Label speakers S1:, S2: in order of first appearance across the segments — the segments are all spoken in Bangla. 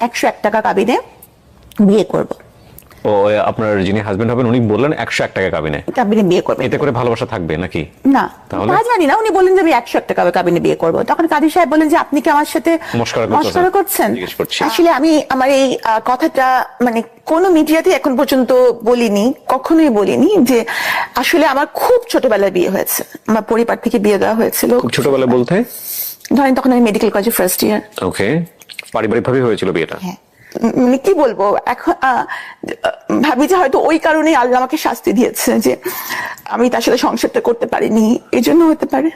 S1: 101 টাকা কাবিনে বিয়ে করব।
S2: ও আপনার যিনি হাজবেন্ড হবেন উনি বললেন 101 টাকা কাবিনে
S1: বিয়ে করবে,
S2: এতে করে ভালোবাসা থাকবে নাকি?
S1: না তা জানি না, উনি বললেন যে আমি 101 টাকা কাবিনে বিয়ে করব। তখন কাজী সাহেব বলেন যে আপনি কি আমার সাথে মশকরা করছেন? আসলে আমি আমার এই কথাটা মানে কোন মিডিয়াতে এখন পর্যন্ত বলিনি, কখনোই বলিনি যে আসলে আমার খুব ছোটবেলায় বিয়ে হয়েছে। আমার পরিবার থেকে বিয়ে দেওয়া হয়েছিল।
S2: খুব ছোটবেলা বলতে
S1: ধরেন তখন আমি মেডিকেল কলেজে ফার্স্ট ইয়ার।
S2: ওকে, পারিবারিক ভাবে হয়েছিল বিয়েটা?
S1: হ্যাঁ, মানে কি বলবো, এখন ভাবি যে হয়তো ওই কারণেই আল্লাহ আমাকে শাস্তি দিয়েছে যে আমি তার সাথে সংসারটা করতে পারিনি, এই জন্য হতে পারে।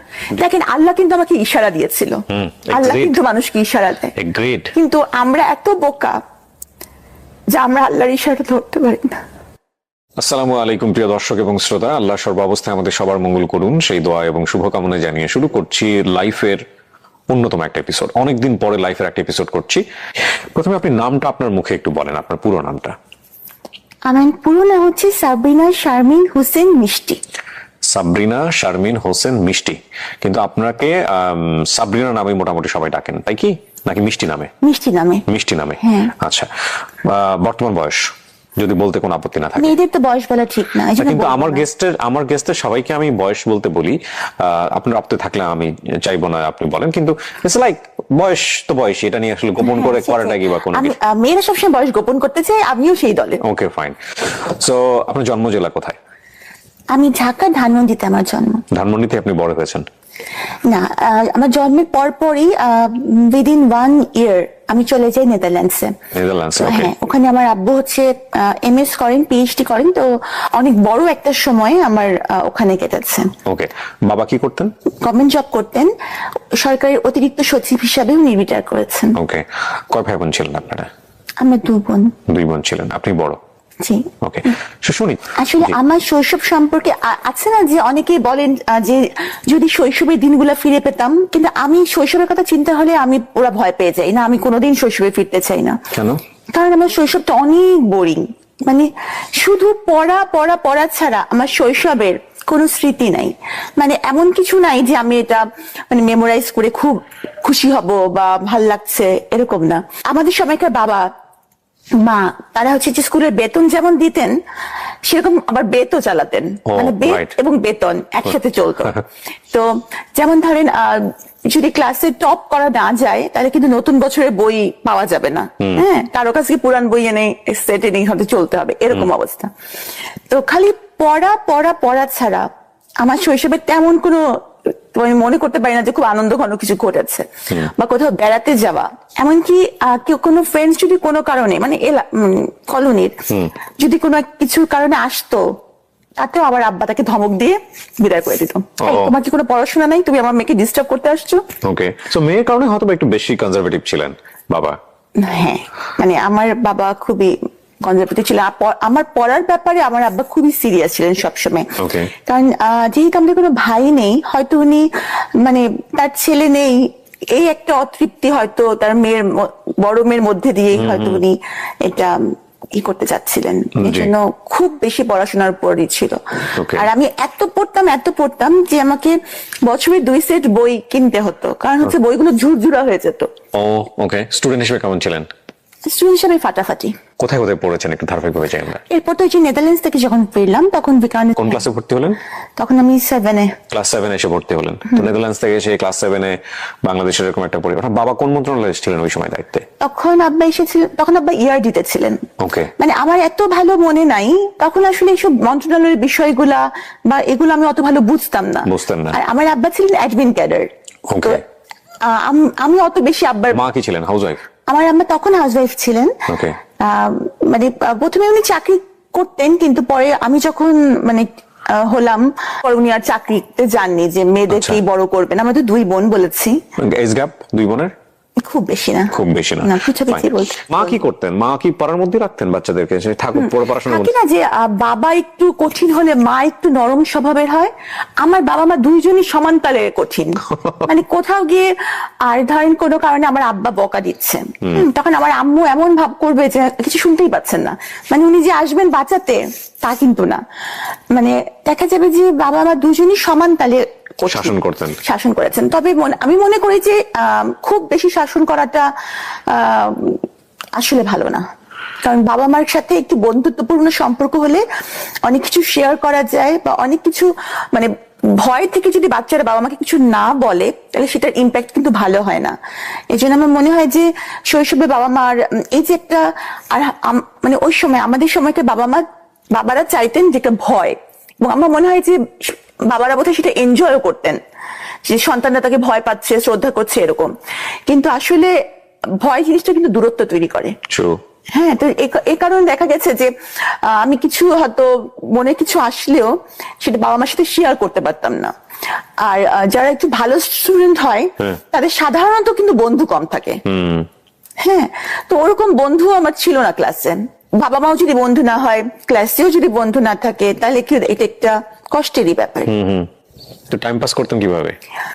S1: দেখেন আল্লাহ কিন্তু আমাকে ইশারা দিয়েছিল, আল্লাহ কিন্তু মানুষকে ইশারা দেয়, কিন্তু আমরা এত বোকা যে আমরা আল্লাহর ইশারা ধরতে পারি না।
S2: আসসালামু আলাইকুম প্রিয় দর্শক এবং শ্রোতা, আল্লাহ সর্বাবস্থায় আমাদের সবার মঙ্গল করুন সেই দোয়া এবং শুভকামনা জানিয়ে শুরু করছি লাইফের অন্যতম একটা এপিসোড। অনেকদিন পরে লাইফের একটা এপিসোড করছি। প্রথমে আপনি নামটা আপনার মুখে একটু বলেন, আপনার পুরো নামটা।
S1: আমার পুরো নাম হচ্ছে সাবরিনা শারমিন হোসেন মিষ্টি।
S2: সাবরিনা শারমিন হোসেন মিষ্টি, কিন্তু আপনাকে সাবরিনা নামে মোটামুটি সবাই ডাকেন, তাই কি? নাকি মিষ্টি নামে?
S1: মিষ্টি নামে।
S2: মিষ্টি নামে, আচ্ছা। বর্তমান বয়স যদি বলতে কোনো আপত্তি না থাকে?
S1: মেয়েদের তো বয়স বলা ঠিক না,
S2: কিন্তু আমার গেস্টের সবাইকে আমি বয়স বলতে বলি। আপনার আপত্তি থাকলে আমি চাইবো না আপনি বলেন, কিন্তু ইটস লাইক বয়স তো বয়স, এটা নিয়ে আসলে গোপন করে করাটা কি বা কোনো কিছু?
S1: মেয়েরা সবসময় বয়স গোপন করতে চায়, আমিও সেই দলে।
S2: Okay fine. সো আপনার জন্ম জেলা কোথায়?
S1: আমি ঢাকা ধানমন্ডিতে আমার জন্ম।
S2: ধানমন্ডিতে আপনি বড় হয়েছেন?
S1: না, আমার জন্মের পরপরই উইদিন 1 ইয়ার আমি চলে যাই নেদারল্যান্ডসে। হ্যাঁ, ওখানে আমার আব্বু হচ্ছে এমএস করেন, পিএইচডি করেন, তো অনেক বড় একটা সময় আমার ওখানে কেটেছে।
S2: ওকে, বাবা কি করতেন?
S1: গভর্নমেন্ট জব করতেন, সরকারের অতিরিক্ত সচিব হিসাবেও রিটায়ার করেছেন।
S2: ওকে, কয় ভাই বোন ছিলেন আপনারা?
S1: আমরা 2 বোন।
S2: 2 বোন ছিলেন, আপনি বড়?
S1: জি।
S2: ওকে, শুনি।
S1: আসলে আমার শৈশব সম্পর্কে আছে না যে অনেকেই বলেন যে যদি শৈশবের দিনগুলো ফিরে পেতাম, কিন্তু আমি শৈশবের কথা চিন্তা হলে আমি ওরা ভয় পেয়ে যাই না, আমি কোনোদিন শৈশবে ফিরতে চাই না।
S2: কেন? কারণ
S1: আমার শৈশবটা অনেক বোরিং, মানে শুধু পড়া পড়া পড়া ছাড়া আমার শৈশবের কোনো স্মৃতি নাই। মানে এমন কিছু নাই যে আমি এটা মানে মেমোরাইজ করে খুব খুশি হব বা ভাল লাগছে, এরকম না। আমাদের সময়কার বাবা মা তারা হচ্ছে যে স্কুলের বেতন যেমন দিতেন সেরকম আবার বেতও চালাতেন, মানে বেত এবং বেতন একসাথে চলতো। তো যেমন ধরেন যদি ক্লাসে টপ করা না যায় তাহলে কিন্তু নতুন বছরের বই পাওয়া যাবে না, হ্যাঁ, কারো কাছে পুরান বই এনে সেট এনে হয়তো চলতে হবে, এরকম অবস্থা। তো খালি পড়া পড়া পড়া ছাড়া আমার শৈশবে তেমন কোনো আমি মনে করতে পারি না যে খুব আনন্দ ঘন কিছু ঘটেছে বা কোথাও বেড়াতে যাওয়া। এমনকি কেউ কোনো ফ্রেন্ডস যদি কোনো কারণে মানে কলোনির যদি কোনো কিছুর কারণে আসতো, তাতেও আবার আব্বা তাকে ধমক দিয়ে বিদায় করে দিত। তোমার কি কোনো পড়াশোনা নাই, তুমি আমার মেয়েকে ডিস্টার্ব করতে আসছো?
S2: ওকে, সো মেয়ের কারণে হয়তো একটু বেশি কনজারভেটিভ ছিলেন বাবা।
S1: হ্যাঁ, মানে আমার বাবা খুবই কনজারভেটিভ ছিল। আমার পড়ার ব্যাপারে আমার আব্বা খুবই সিরিয়াস ছিলেন সবসময়। কারণ যেহেতু আমাদের কোনো ভাই নেই, হয়তো উনি মানে তার ছেলে নেই এই একটা অতৃপ্তি হয়তো তার বড় মেয়ের মধ্যে দিয়েই হয়তো উনি এটা ই করতে চাচ্ছিলেন, এই জন্য খুব বেশি পড়াশোনার উপরই ছিল। আর আমি এত পড়তাম যে আমাকে বছরে 2 সেট বই কিনতে হতো, কারণ হচ্ছে বইগুলো ঝুরঝুরা হয়ে যেত।
S2: ওকে, স্টুডেন্ট হিসেবে কেমন ছিলেন?
S1: স্টুডেন্ট হিসেবে ফাটাফাটি।
S2: কোথায় কোথায় পড়েছেন একটু ধারাবাহিকভাবে চাই আমরা।
S1: এরপর তো নেদারল্যান্ডস থেকে যখন ফিরলাম তখন
S2: কোন ক্লাসে ভর্তি হলেন?
S1: তখন আমি 7-এ।
S2: ক্লাস 7 এসে ভর্তি হলেন। তো নেদারল্যান্ডস থেকে এসে ক্লাস 7-এ বাংলাদেশের এরকম একটা পরিবার। বাবা কোন মন্ত্রণালয়ে ছিলেন ওই সময় দায়িত্বে?
S1: তখন আব্বা এসেছিলেন, তখন আব্বা ইআরডিতে ছিলেন।
S2: ওকে,
S1: মানে আমার এত ভালো মনে নাই তখন আসলে এইসব মন্ত্রণালয়ের বিষয়গুলা বা এগুলো আমি অত ভালো বুঝতাম না। আর আমার আব্বা ছিলেন অ্যাডমিন ক্যাডার।
S2: ওকে,
S1: আমি অত বেশি আব্বার।
S2: মা কি ছিলেন? হাউসওয়াইফ?
S1: আমার আম্মা তখন হাউসওয়াইফ ছিলেন।
S2: ওকে,
S1: মানে প্রথমে উনি চাকরি করতেন, কিন্তু পরে আমি যখন মানে হলাম পরে উনি আর চাকরিতে যাননি, যে মেয়েদেরকেই বড় করবেন। আমাদের 2 বোন বলেছি।
S2: এজ গ্যাপ 2 বোনের
S1: খুব বেশি না।
S2: খুব বেশি না। মা কি করতেন? মা কি পড়ার মধ্যে রাখতেন বাচ্চাদেরকে, ঠাকুর পড়াশোনা করতেন?
S1: না যে বাবা একটু কঠিন হলে মা একটু নরম স্বভাবের হয়। আমার বাবা মা দুইজনই সমান তালে কঠিন। মানে কোথাও গিয়ে আর ধরেন কোনো কারণে আমার আব্বা বকা দিচ্ছে, তখন আমার আম্মু এমন ভাব করবে যে কিছু শুনতেই পাচ্ছেন না, মানে উনি যে আসবেন বাঁচাতে তা কিন্তু না। মানে দেখা যাবে যে বাবা মা দুজনই সমান তালে শাসন করেছেন। তবে আমি মনে করি যে খুব বেশি শাসন করাটা আসলে ভালো না। কারণ বাবা মার সাথে একটু বন্ধুত্বপূর্ণ সম্পর্ক হলে অনেক কিছু শেয়ার করা যায়, বা অনেক কিছু মানে ভয় থেকে যদি বাচ্চারা বাবা মাকে কিছু না বলে তাহলে সেটার ইম্প্যাক্ট কিন্তু ভালো হয় না। এই জন্য আমার মনে হয় যে শৈশবে বাবা মার এই যে একটা, আর মানে ওই সময় আমাদের সময়টা বাবারা চাইতেন যে একটা ভয়, এবং আমার মনে হয় যে বাবারা বোধহয় সেটা এনজয়ও করতেন, যে সন্তানরা তাকে ভয় পাচ্ছে, শ্রদ্ধা করছে এরকম। কিন্তু আসলে ভয় জিনিসটা কিন্তু দূরত্ব তৈরি করে। হ্যাঁ, তো এই কারণে দেখা গেছে যে আমি কিছু হয়তো মনে কিছু আসলেও সেটা বাবা মার সাথে শেয়ার করতে পারতাম না। আর যারা একটু ভালো স্টুডেন্ট হয় তাদের সাধারণত কিন্তু বন্ধু কম থাকে। হ্যাঁ, তো ওরকম বন্ধু আমার ছিল না ক্লাসে। বাবা মাও যদি বন্ধু না হয়, ক্লাসেও যদি বন্ধু না থাকে, তাহলে কি এটা একটা কষ্টেরই ব্যাপার।
S2: তো টাইম পাস করতেন কিভাবে?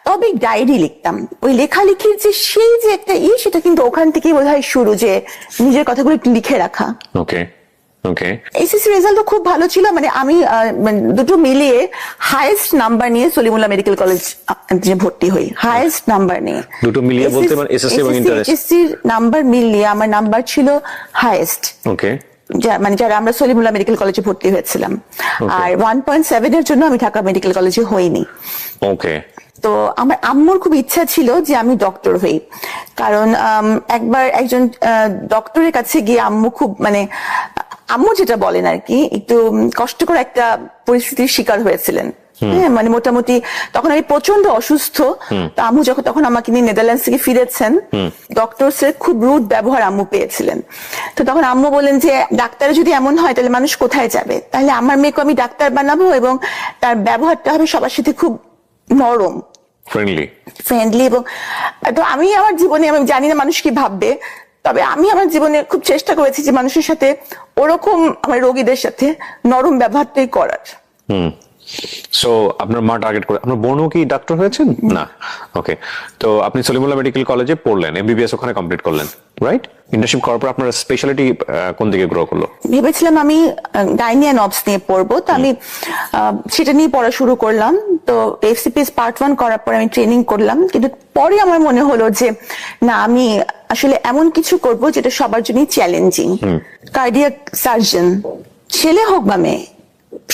S1: তবে ডায়েরি লিখতাম। ওই লেখালেখির যে সেই যে একটা সেটা কিন্তু ওখান থেকেই বোধহয় শুরু, যে নিজের কথাগুলো একটু লিখে রাখা।
S2: ওকে ওকে।
S1: এসএসসি রেজাল্টও খুব ভালো ছিল, মানে আমি দুটো মিলিয়ে হাইয়েস্ট নাম্বার নিয়ে সলিমুল্লাহ মেডিকেল কলেজ ভর্তি হই। হাইয়েস্ট নাম্বার নিয়ে
S2: দুটো মিলিয়ে বলতে মানে এসএসসি এবং ইন্টার?
S1: এসএসসি নাম্বার মিলিয়ে আমার নাম্বার ছিল হাইয়েস্ট।
S2: ওকে।
S1: মানে যারা আমরা সলিমুল্লাহ মেডিকেল কলেজে ভর্তি হয়েছিলাম। আর 1.7 এর জন্য আমি ঢাকা মেডিকেল কলেজে হইনি।
S2: ওকে।
S1: তো আমার আম্মুর খুব ইচ্ছা ছিল যে আমি ডক্টর হই, কারণ একবার একজন ডক্টরের কাছে গিয়ে আম্মু খুব মানে আম্মু যেটা বলেন আর কি, একটু কষ্টকর একটা পরিস্থিতির শিকার হয়েছিলেন। হ্যাঁ, মানে মোটামুটি তখন আমি প্রচন্ড অসুস্থ। তো আম্মু তখন আমাকে নিয়ে নেদারল্যান্ডস থেকে ফিরেছেন, ডক্টরস এর খুব রুড ব্যবহার আম্মু পেয়েছিলেন। তো তখন আম্মু বলেন যে ডাক্তার যদি এমন হয় তাহলে মানুষ কোথায় যাবে, তাহলে আমার মেয়েকে আমি ডাক্তার বানাবো এবং তার ব্যবহারটা হবে সবার সাথে খুব নরম, ফ্রেন্ডলি। এবং তো আমি আমার জীবনে, আমি জানি না মানুষ কি ভাববে, তবে আমি আমার জীবনে খুব চেষ্টা করেছি যে মানুষের সাথে ওরকম, আমার রোগীদের সাথে নরম ব্যবহারটাই করার।
S2: সো আপনার মা টার্গেট করে, আপনার বোনও কি ডাক্তার হয়েছেন? না। ওকে। তো আপনি সলিমুল্লাহ মেডিকেল কলেজে পড়লেন, এমবিবিএস ওখানে কমপ্লিট করলেন, রাইট? ইন্টার্নশিপ করার পর আপনার স্পেশালিটি কোন দিকে গ্রো করলো?
S1: ভেবেছিলাম আমি গাইনি অ্যান্ড অবস নিয়ে পড়বো, তো আমি সেটা নিয়ে পড়া শুরু করলাম। তো এফসিপিএস পার্ট 1 করার পর আমি ট্রেনিং করলাম, কিন্তু পরে আমার মনে হলো যে না, আমি আসলে এমন কিছু করব যেটা সবার জন্যই চ্যালেঞ্জিং। কার্ডিয়াক সার্জন, ছেলে হোক বা মেয়ে,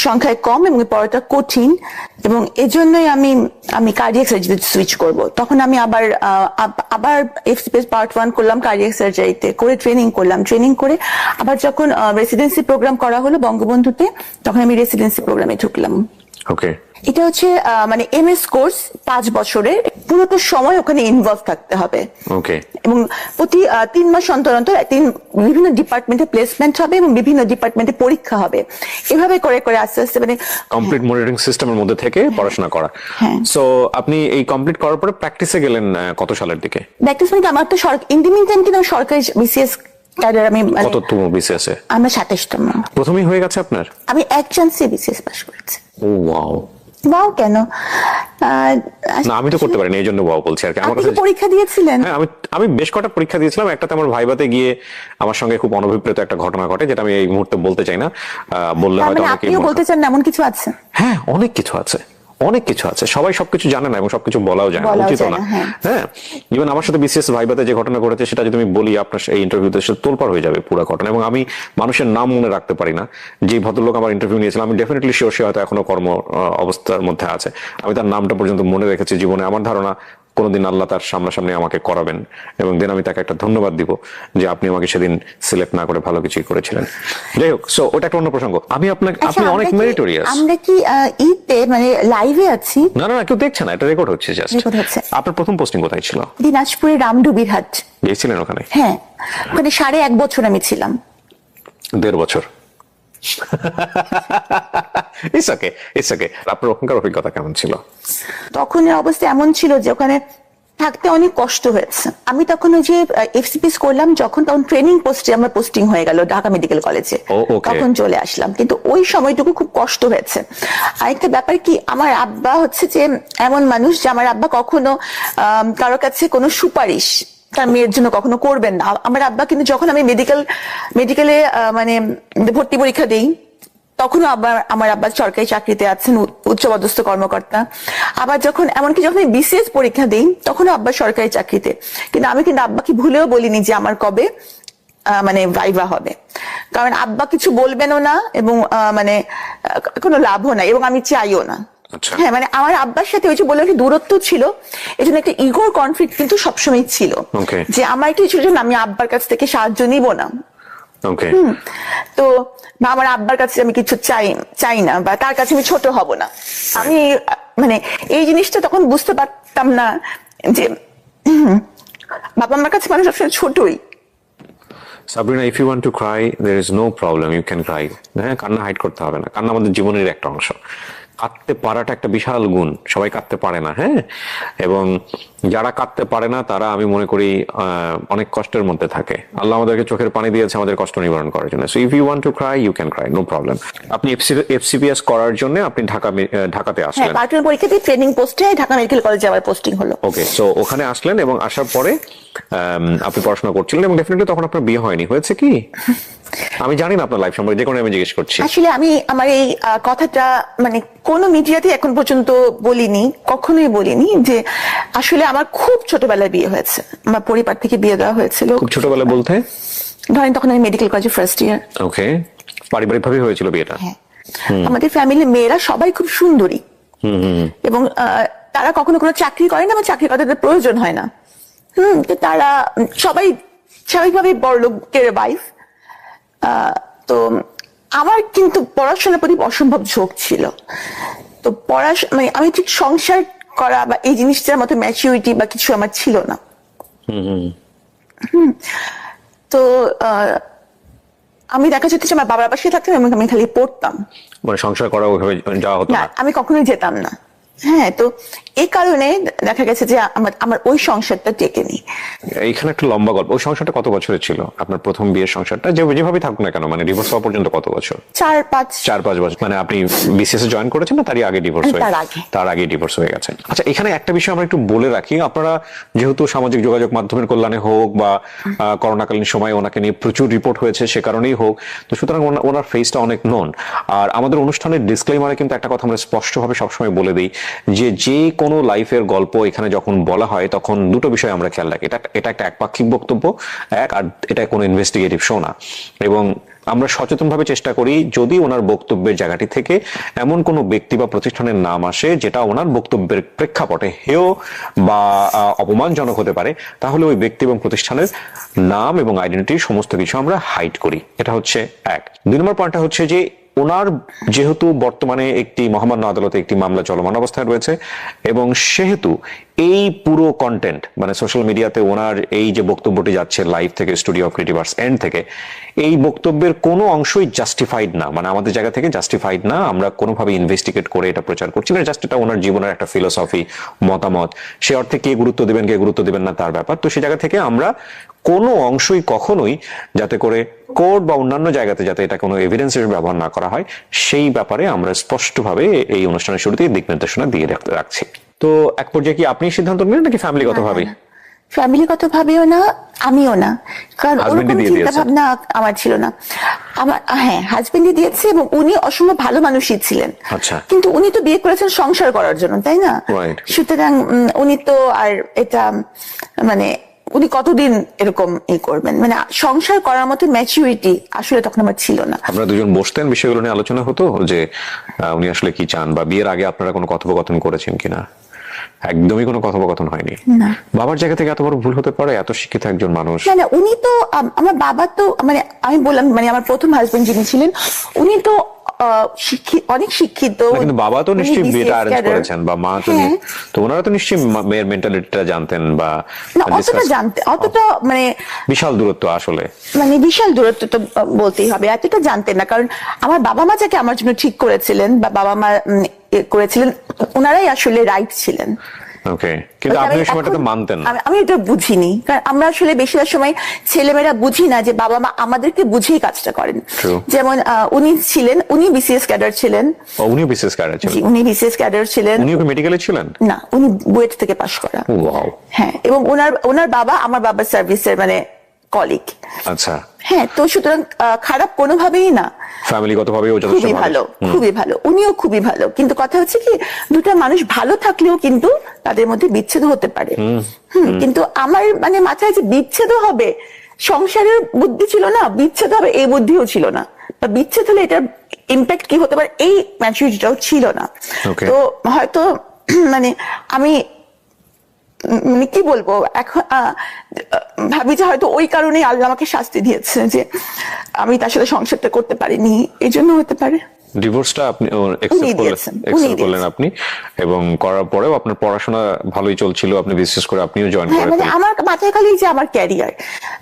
S1: সংখ্যায় কম এবং পড়াটা কঠিন, এবং এজন্যই আমি কার্ডিয়াক সার্জারিতে সুইচ করব। তখন আমি আবার এফসিপিএস পার্ট 1 করলাম কার্ডিয়াক সার্জারিতে, করে ট্রেনিং করলাম। ট্রেনিং করে আবার যখন রেসিডেন্সি প্রোগ্রাম করা হলো বঙ্গবন্ধুতে, তখন আমি রেসিডেন্সি প্রোগ্রামে ঢুকলাম।
S2: ওকে।
S1: এটা হচ্ছে মানে এমএস কোর্স, 5 বছরের, পুরোটা সময় ওখানে ইনভলভ থাকতে হবে।
S2: ওকে।
S1: এবং প্রতি 3 মাস অন্তর অন্তর বিভিন্ন ডিপার্টমেন্টে প্লেসমেন্ট হবে এবং বিভিন্ন ডিপার্টমেন্টে পরীক্ষা হবে। এভাবে করে করে আস্তে আস্তে মানে
S2: কমপ্লিট মনিটরিং সিস্টেমের মধ্যে থেকে পড়াশোনা করা। সো আপনি এই কমপ্লিট করার পরে প্র্যাকটিসে গেলেন কত সালের দিকে?
S1: প্র্যাকটিস মানে আমার তো ইন দ্য মিন টাইম কিন্তু সরকারি বিসিএস ক্যাডার। আমি
S2: কততম বিসিএস এ?
S1: আমরা 27তম।
S2: প্রথমেই হয়ে গেছে আপনার?
S1: আমি এক চান্সে বিসিএস পাস করেছি।
S2: ও ওয়াও।
S1: ওয়াও কেন?
S2: না, আমি তো করতে পারিনি, এই জন্য ওয়াও বলছি আর কি।
S1: আমার কাছে পরীক্ষা দিয়েছিলেন?
S2: হ্যাঁ, আমি বেশ কটা পরীক্ষা দিয়েছিলাম। একটাতে আমার ভাইভাতে গিয়ে আমার সঙ্গে খুব অনভিপ্রেত একটা ঘটনা ঘটে, যেটা আমি এই মুহূর্তে বলতে চাই না। বললে হয়তো
S1: আপনিও বলতে চান না এমন কিছু আছে?
S2: হ্যাঁ, অনেক কিছু আছে, অনেক কিছু আছে। সবাই সবকিছু জানে না এবং সবকিছু বলাও যায় না, উচিত না। হ্যাঁ, ইভেন আমার সাথে বিসিএস ভাইভাতে যে ঘটনা ঘটেছে সেটা যদি আমি বলি আপনার এই ইন্টারভিউতে, সেটা তোলপাড় হয়ে যাবে পুরো ঘটনা। এবং আমি মানুষের নাম মনে রাখতে পারি না। যে ভদ্রলোক আমার ইন্টারভিউ নিয়েছিলাম, আমি ডেফিনেটলি শিওর সে হয়তো এখনো কর্ম অবস্থার মধ্যে আছে। আমি তার নামটা পর্যন্ত মনে রেখেছি জীবনে। আমার ধারণা কোনোদিন আল্লাহ তার সামনাসামনি আমাকে করাবেন, এবং দেন আমি তাকে একটা ধন্যবাদ দিব যে আপনি আমাকে সেদিন সিলেক্ট না করে ভালো কিছুই করেছিলেন। যাই হোক, সো ওটা একটা অন্য প্রসঙ্গ। আমি আপনি অনেক মেরিটোরিয়াস।
S1: আমরা কি ঈদে মানে লাইভে আছি?
S2: না না, কেউ দেখছে না, এটা রেকর্ড হচ্ছে জাস্ট। আপনার প্রথম পোস্টিং কোথায় ছিল?
S1: দিনাজপুরের রামডুবির হাট।
S2: গিয়েছিলেন ওখানে?
S1: হ্যাঁ, ওখানে 1.5 বছর আমি ছিলাম।
S2: 1.5 বছর। It's okay, it's okay. আপনার ওখানকার অভিজ্ঞতা কেমন ছিল?
S1: তখন অবস্থা এমন ছিল যে ওখানে থাকতে অনেক কষ্ট হয়েছে। আমি তখন ওই যে এফসিপিএস করলাম তখন ট্রেনিং পোস্টে আমার পোস্টিং হয়ে গেল ঢাকা মেডিকেল কলেজে, তখন চলে আসলাম। কিন্তু ওই সময়টুকু খুব কষ্ট হয়েছে। আরেকটা ব্যাপার কি, আমার আব্বা হচ্ছে যে এমন মানুষ যে আমার আব্বা কখনো কারো কাছে কোনো সুপারিশ তার মেয়ের জন্য কখনো করবেন না। আমার আব্বা কিন্তু যখন আমি মেডিকেলে মানে ভর্তি পরীক্ষা দেই, তখনও আমার আব্বা সরকারি চাকরিতে আছেন, উচ্চপদস্থ কর্মকর্তা। আবার এমনকি যখন আমি বিসিএস পরীক্ষা দিই, তখনও আব্বা সরকারি চাকরিতে। কিন্তু আমি আব্বাকে ভুলেও বলিনি যে আমার কবে মানে ভাইভা হবে, কারণ আব্বা কিছু বলবেনও না এবং মানে কোনো লাভও নাই এবং আমি চাইও না।
S2: আচ্ছা।
S1: হ্যাঁ, মানে আমার আব্বার সাথে ওই যে বললাম একটা দূরত্ব ছিল, এই জন্য একটা ইগোর কনফ্লিক্ট কিন্তু সবসময় ছিল,
S2: Okay.
S1: যে আমার কিছু জন্য আমি আব্বার কাছ থেকে সাহায্য নিব না।
S2: ওকে,
S1: তো বা আমার আব্বার কাছে আমি কিছু চাই না, বা তার কাছে আমি ছোট হব না। আমি মানে এই জিনিসটা তখন বুঝতে পারতাম না যে বাবা আমার কাছে মানুষ সবসময় ছোটই।
S2: Sabrina, if you want to cry there is no problem, you can cry. হ্যাঁ, কান্না হাইড করতে হবে না, কান্না আমাদের জীবনের একটা অংশ। কাঁদতে পারাটা একটা বিশাল গুণ, সবাই কাঁদতে পারে না। হ্যাঁ, এবং যারা কাঁদতে পারে না তারা আমি মনে করি অনেক কষ্টের মধ্যে থাকে। আল্লাহ আমাদেরকে চোখের পানি দিয়েছে আমাদের কষ্ট নিবারণ করার জন্য। So if you want to cry you can cry, no problem. আপনি এফসিপিএস করার জন্য আপনি ঢাকাতে
S1: হ্যাঁ,
S2: আসলেন।
S1: পার্ট 1 পরীক্ষা দিয়ে ট্রেনিং পোস্টে ঢাকা মেডিকেল কলেজে আবার পোস্টিং হলো।
S2: ওকে, সো ওখানে আসলেন এবং আসার পরে আপনি পড়াশোনা করছিলেন এবং ডেফিনেটলি তখন আপনার বিয়ে হয়নি, হয়েছে কি? আমি জানি না আপনার লাইফ সম্পর্কে, যে কারণে আমি জিজ্ঞেস করছি।
S1: আসলে আমি আমার এই কথাটা মানে কোন মিডিয়াতে এখন পর্যন্ত বলিনি, কখনোই বলিনি, যে আসলে আমার খুব ছোটবেলায় বিয়ে হয়েছে। আমার পরিবার থেকে বিয়ে দেওয়া হয়েছিল
S2: খুব ছোটবেলা বলতে?
S1: ধরেন তখন আমি মেডিকেল কলেজে ফার্স্ট ইয়ার।
S2: ওকে, পারিবারিক ভাবে হয়েছিল বিয়েটা?
S1: হ্যাঁ, আমাদের ফ্যামিলির মেয়েরা সবাই খুব সুন্দরী এবং তারা কখনো কোনো চাকরি করে না বা চাকরি করতে তাদের প্রয়োজন হয় না। তো তারা সবাই স্বাভাবিকভাবে বড় লোকের ওয়াইফ। তো আমার কিন্তু পড়াশোনার প্রতি অসম্ভব ঝোঁক ছিল। তো মানে আমি ঠিক সংসার করা বা এই জিনিসটার মতো ম্যাচিউরিটি বা কিছু আমার ছিল না। তো আমি দেখা যেত যে আমার বাবার পাশে থাকতাম এবং আমি খালি পড়তাম,
S2: মানে সংসার করা ওইভাবে যাওয়া হতো
S1: না,
S2: না?
S1: আমি কখনোই যেতাম না। হ্যাঁ, তো এই কারণে দেখা গেছে যে আমার ওই সংসারটা টেকেনি।
S2: এইখানে একটা লম্বা গল্প। ওই সংসারটা কত বছরের ছিল আপনার প্রথম বিয়ের সংসারটা? যেভাবে থাকুক না কেন, মানে ডিভোর্স হওয়া পর্যন্ত কত বছর?
S1: 4-5
S2: বছর। মানে আপনি বিসিএস এ জয়েন করেছেন না তারই আগে ডিভোর্স হয়ে? তার আগে ডিভোর্স হয়ে গেছে। আচ্ছা, এখানে একটা বিষয় আমরা একটু বলে রাখি। আপনারা যেহেতু সামাজিক যোগাযোগ মাধ্যমের কল্যাণে হোক বা করোনাকালীন সময় ওনাকে নিয়ে প্রচুর রিপোর্ট হয়েছে সে কারণেই হোক, তো সুতরাং ওনার ফেসটা অনেক নন। আর আমাদের অনুষ্ঠানের ডিসক্লেইমারে কিন্তু একটা কথা আমরা স্পষ্টভাবে সবসময় বলে দিই যে কোনো লাইফের গল্প এখানে যখন বলা হয় তখন দুটো বিষয় আমরা খেয়াল রাখি। এটা একটা একপাক্ষিক বক্তব্য, আর এটা কোনো ইনভেস্টিগেটিভ শো না। এবং আমরা সচেতনভাবে চেষ্টা করি যদি ওনার বক্তব্যের জায়গাটি থেকে এমন কোনো ব্যক্তি বা প্রতিষ্ঠানের নাম আসে যেটা ওনার বক্তব্যের প্রেক্ষাপটে হেয় বা অপমানজনক হতে পারে, তাহলে ওই ব্যক্তি এবং প্রতিষ্ঠানের নাম এবং আইডেন্টিটি সমস্ত কিছু আমরা হাইড করি। এটা হচ্ছে এক। 2 নম্বর পয়েন্টটা হচ্ছে যে ওনার যেহেতু বর্তমানে একটি মহামান্য আদালতে একটি মামলা চলমান অবস্থায় রয়েছে এবং সেহেতু এই পুরো কন্টেন্ট মানে সোশ্যাল মিডিয়াতে ওনার এই যে বক্তব্যটি যাচ্ছে লাইভ থেকে, studio of creative arts and থেকে, এই বক্তব্যের কোনো অংশই জাস্টিফাইড না, মানে আমাদের জায়গা থেকে জাস্টিফাইড না। আমরা কোনোভাবে ইনভেস্টিগেট করে এটা প্রচার করছি না, জাস্ট এটা ওনার জীবনের একটা ফিলোসফি, মতামত। সে অর্থে কে গুরুত্ব দিবেন কে গুরুত্ব দিবেন না তার ব্যাপার। তো সেই জায়গা থেকে আমরা কোনো অংশই কখনোই যাতে করে কোর্ট বা অন্যান্য জায়গাতে যাতে এটা কোনো এভিডেন্স হিসেবে ব্যবহার না করা হয় সেই ব্যাপারে আমরা স্পষ্টভাবে এই অনুষ্ঠানের শুরুতেই দিক নির্দেশনা দিয়ে রাখছি। তো এক পর্যায়ে কি আপনি সিদ্ধান্ত নিলেন নাকি ফ্যামিলিগত ভাবে?
S1: ফ্যামিলিগত ভাবেও না, আমিও না, কারণ চিন্তা ভাবনা আমার ছিল না। আমার হ্যাঁ, হাজবেন্ডই দিয়েছে এবং উনি অসম্ভব ভালো মানুষই ছিলেন।
S2: আচ্ছা,
S1: কিন্তু উনি তো বিয়ে করেছেন সংসার করার জন্য, তাই না? সুতরাং উনি তো আর এটা মানে উনি কতদিন এরকম করবেন, মানে সংসার করার মতো ম্যাচুরিটি আসলে তখন আমার ছিল না।
S2: আপনারা দুজন বসতেন, বিষয়গুলো নিয়ে আলোচনা হতো যে উনি আসলে কি চান, বা বিয়ের আগে আপনারা কোনো কথোপকথন করেছেন কিনা? একদমই কোনো কথোপকথন হয়নি?
S1: না।
S2: বাবার জায়গা থেকে এত বড় ভুল হতে পারে? এত শিক্ষিত একজন মানুষ।
S1: মানে উনি তো আমার বাবা তো মানে আমি বললাম মানে আমার প্রথম হাজবেন্ড যিনি ছিলেন উনি তো অনেক শিক্ষিত।
S2: কিন্তু বাবা তো নিশ্চয়ই বিয়েটা অ্যারেঞ্জ করেছেন বা মা তো ওনারা তো নিশ্চয়ই মেয়ের মেন্টালিটিটা জানতেন বা
S1: অতটা জানতেন, অতটা মানে
S2: বিশাল দূরত্ব, আসলে
S1: মানে বিশাল দূরত্ব তো বলতেই হবে, এতটা জানতেন না। কারণ আমার বাবা মা যাকে আমার জন্য ঠিক করেছিলেন বা বাবা মা করেছিলেন ওনারাই আসলে রাইট ছিলেন।
S2: ওকে, কিন্তু আপনি এই সময়টাতে মানতেন না?
S1: আমি এটা বুঝিনি, কারণ আমরা আসলে বেশিরভাগ সময় ছেলেমেয়েরা বুঝি না যে বাবা মা আমাদেরকে বুঝেই কাজটা করেন। যেমন উনি ছিলেন, উনি বিসিএস ক্যাডার ছিলেন।
S2: উনি বিসিএস ক্যাডার ছিলেন?
S1: উনি বিসিএস ক্যাডার ছিলেন।
S2: উনি মেডিকেলে ছিলেন?
S1: না, উনি বুয়েট থেকে পাশ করা।
S2: ওয়াও।
S1: হ্যাঁ, এবং ওনার বাবা আমার বাবার সার্ভিসের মানে কলিগ।
S2: আচ্ছা।
S1: হ্যাঁ, তো সুতরাং খারাপ কোনোভাবেই না,
S2: ফ্যামিলিগতভাবে ও
S1: খুবই ভালো, খুবই ভালো, উনিও খুবই ভালো। কিন্তু কথা হচ্ছে কি দুটো মানুষ ভালো থাকলেও কিন্তু তাদের মধ্যে বিচ্ছেদ হতে পারে। কিন্তু আমার মানে মাথায় যে বিচ্ছেদ হবে সংসারের বুদ্ধি ছিল না, বিচ্ছেদ হবে এই বুদ্ধিও ছিল না, বা বিচ্ছেদ হলে এটার ইম্প্যাক্ট কি হতে পারে এই ম্যাচুরিটিটাও ছিল না।
S2: Okay.
S1: তো হয়তো মানে আমি মানে কি বলবো এখন ভাবি যে হয়তো ওই কারণেই আল্লাহ আমাকে শাস্তি দিয়েছে যে আমি তার সাথে সংসারটা করতে পারিনি, এই জন্য হতে পারে।
S2: ডিভোর্সটা আপনি
S1: উনি দিয়েছেন।
S2: accept করলেন আপনি, এবং করার পরেও আপনার পড়াশোনা ভালোই চলছিল, আপনি বিশেষ করে আপনিও জয়েন
S1: হ্যাঁ, মানে
S2: করেন।
S1: আমার মাথায় খালি যে আমার ক্যারিয়ার,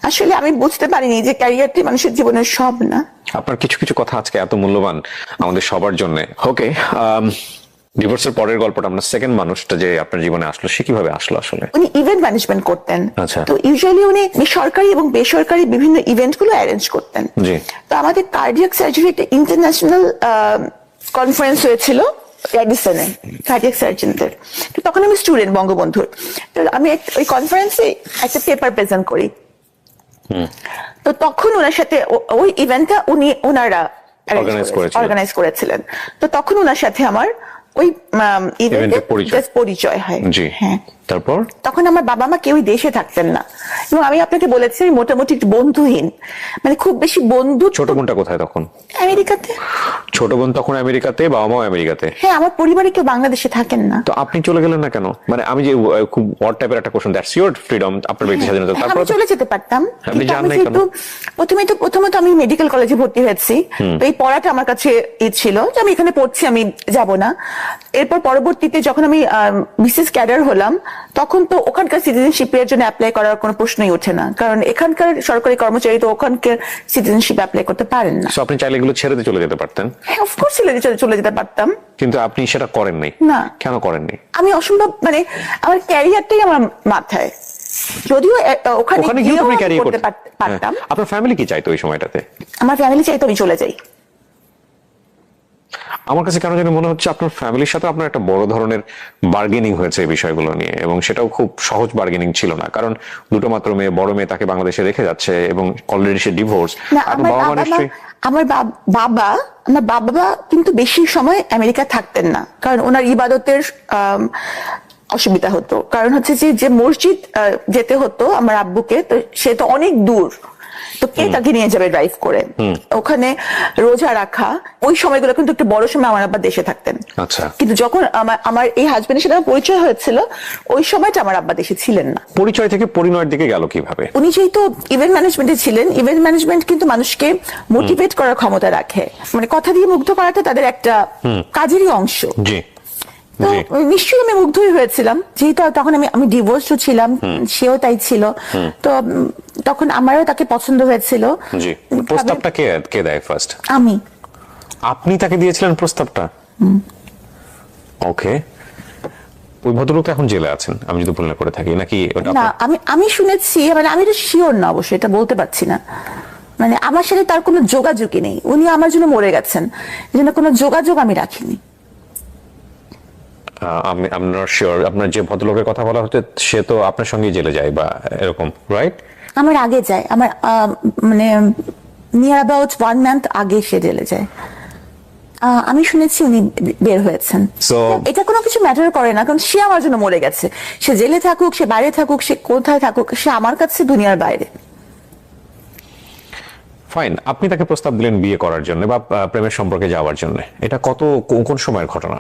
S1: আসলে আমি বুঝতে পারিনি যে ক্যারিয়ারটি মানুষের জীবনের সব না।
S2: আপনার কিছু কিছু কথা আজকে এত মূল্যবান আমাদের সবার জন্য। ওকে, ডিভোর্সের পরের গল্পটা, আমরা সেকেন্ড মানুষটা যে আপনার জীবনে আসলো, সে কিভাবে আসলো আসলে?
S1: উনি ইভেন্ট ম্যানেজমেন্ট করতেন।
S2: আচ্ছা।
S1: তো ইউজুয়ালি উনি সরকারি এবং বেসরকারি বিভিন্ন ইভেন্ট গুলো অ্যারেঞ্জ করতেন।
S2: জি।
S1: তো আমাদের কার্ডিয়াক সার্জারি একটা ইন্টারন্যাশনাল কনফারেন্স হয়েছিল রেডিসনে কার্ডিয়াক সার্জনদের। তো তখন আমি স্টুডেন্ট বঙ্গবন্ধুর, তো আমি ওই কনফারেন্সে একটা পেপার প্রেজেন্ট করি। তো তখন ওনার সাথে ওই ইভেন্টটা ওনারা অর্গানাইজ করেছিলেন। তো তখন ওনার সাথে আমার ওই ইভেন্টে পরিচয় হয়।
S2: জি।
S1: হ্যাঁ।
S2: তারপর
S1: তখন আমার বাবা মা কেউই দেশে থাকতেন না, এবং আমি আপনাকে বলেছি আমি মোটামুটি একটু বন্ধুহীন, মানে খুব বেশি বন্ধু।
S2: ছোট বোনটা কোথায় তখন?
S1: আমেরিকাতে।
S2: ছোট বোন তখন আমেরিকাতে, বাবা মাও আমেরিকাতে?
S1: হ্যাঁ, আমার পরিবারে কেউ বাংলাদেশে থাকেন না।
S2: তো আপনি চলে গেলেন না কেন? মানে আমি যে খুব অড টাইপের একটা কোশ্চেন, দ্যাটস ইওর ফ্রিডম, আপনার ব্যক্তি স্বাধীনতা। তারপর
S1: আমি চলে যেতে পারতাম,
S2: আপনি
S1: কিন্তু
S2: যান
S1: আমি
S2: নাই কেন?
S1: যেহেতু প্রথমত আমি মেডিকেল কলেজে ভর্তি হয়েছি, তো এই পড়াটা আমার কাছে ছিল যে আমি এখানে পড়ছি, আমি যাব না। এরপর পরবর্তীতে যখন আমি বিসিএস ক্যাডার হলাম, তখন তো ওখানকার সিটিজেনশিপের জন্য অ্যাপ্লাই করার কোনো প্রশ্নই ওঠে না, কারণ এখানকার সরকারি কর্মচারী তো ওখানকার সিটিজেনশিপ অ্যাপ্লাই করতে পারেন না।
S2: সো আপনি চাইলে এগুলো ছেড়ে দিয়ে চলে যেতে পারতেন।
S1: হ্যাঁ, অফকোর্স চলে যেতে পারতাম,
S2: কিন্তু আপনি সেটা করেননি।
S1: না।
S2: কেন করেননি?
S1: আমি অসম্ভব, মানে আমার ক্যারিয়ারটাই আমার মাথায়, যদিও ওখানে
S2: গিয়ে আপনি ক্যারিয়ার
S1: করতে
S2: করতে
S1: পারতাম।
S2: আপনার ফ্যামিলি কি চাইতো ওই সময়টাতে?
S1: আমার ফ্যামিলি চাইতো আমি চলে যাই।
S2: আমার কাছে কেন জানি মনে হচ্ছে আপনার ফ্যামিলির সাথে আপনার একটা বড় ধরনের বার্গেনিং হয়েছে এই বিষয়গুলো নিয়ে, এবং সেটাও খুব সহজ বার্গেনিং ছিল না, কারণ দুটো মাত্র মেয়ে, বড় মেয়ে তাকে বাংলাদেশে রেখে যাচ্ছে এবং অলরেডি সে ডিভোর্স।
S1: না, আমার বাবা কিন্তু বেশি সময় আমেরিকা থাকতেন না, কারণ ওনার ইবাদতের অসুবিধা হতো। কারণ হচ্ছে যে মসজিদ যেতে হতো আমার আব্বুকে, তো সে তো অনেক দূর, তো কে তাকে নিয়ে যাবে ড্রাইভ করে? ওখানে রোজা রাখা, ওই সময়গুলো কিন্তু একটু বড় সময় আমার আব্বা দেশে থাকতেন।
S2: আচ্ছা। কিন্তু
S1: যখন আমার এই হাজবেন্ডের সাথে আমার পরিচয় হয়েছিল, ওই সময়টা আমার আব্বা দেশে ছিলেন না।
S2: পরিচয় থেকে পরিণয়ের দিকে গেল কিভাবে?
S1: উনি যেহেতু ইভেন্ট ম্যানেজমেন্টে ছিলেন, ইভেন্ট ম্যানেজমেন্ট কিন্তু মানুষকে মোটিভেট করার ক্ষমতা রাখে, মানে কথা দিয়ে মুগ্ধ করাটা তাদের একটা কাজেরই অংশ।
S2: জি।
S1: তো নিশ্চয়ই আমি মুগ্ধই হয়েছিলাম, যেহেতু তখন আমি ডিভোর্সও ছিলাম, সেও তাই ছিল। তো তখন আমারও তাকে পছন্দ হয়েছিল।
S2: জি। প্রস্তাবটা কে দেয় ফার্স্ট?
S1: আমি।
S2: আপনি তাকে দিয়েছিলেন প্রস্তাবটা? ওকে। ওই ভদ্রলোক এখন জেলে আছেন আমি যদি ভুল না করে থাকি, নাকি?
S1: না, আমি শুনেছি, মানে আমি তো শিওর না, অবশ্যই এটা বলতে পারছি না। মানে আমার সাথে তার কোনো যোগাযোগই নেই, উনি আমার জন্য মরে গেছেন, এই জন্য কোনো যোগাযোগ আমি রাখিনি।
S2: আমি নট শিওর, আপনার যে ভদ্রলোকের কথা বলা হচ্ছে সে তো আপনার সঙ্গে জেলে যায় বা এরকম, রাইট?
S1: আমার আগে যায়, আমার মানে নিয়ার অ্যাবাউট 1 মান্থ আগে সে জেলে যায়। আমি শুনেছি উনি বের হয়েছেন। এটা কোনো কিছু ম্যাটার করে না, কারণ সে আমার জন্য মরে গেছে। সে জেলে থাকুক, সে বাইরে থাকুক, সে কোথায় থাকুক, সে আমার কাছে দুনিয়ার বাইরে।
S2: ফাইন। আপনি তাকে প্রস্তাব দিলেন বিয়ে করার জন্য বা প্রেমের সম্পর্কে যাওয়ার জন্য, এটা কোন সময়ের ঘটনা?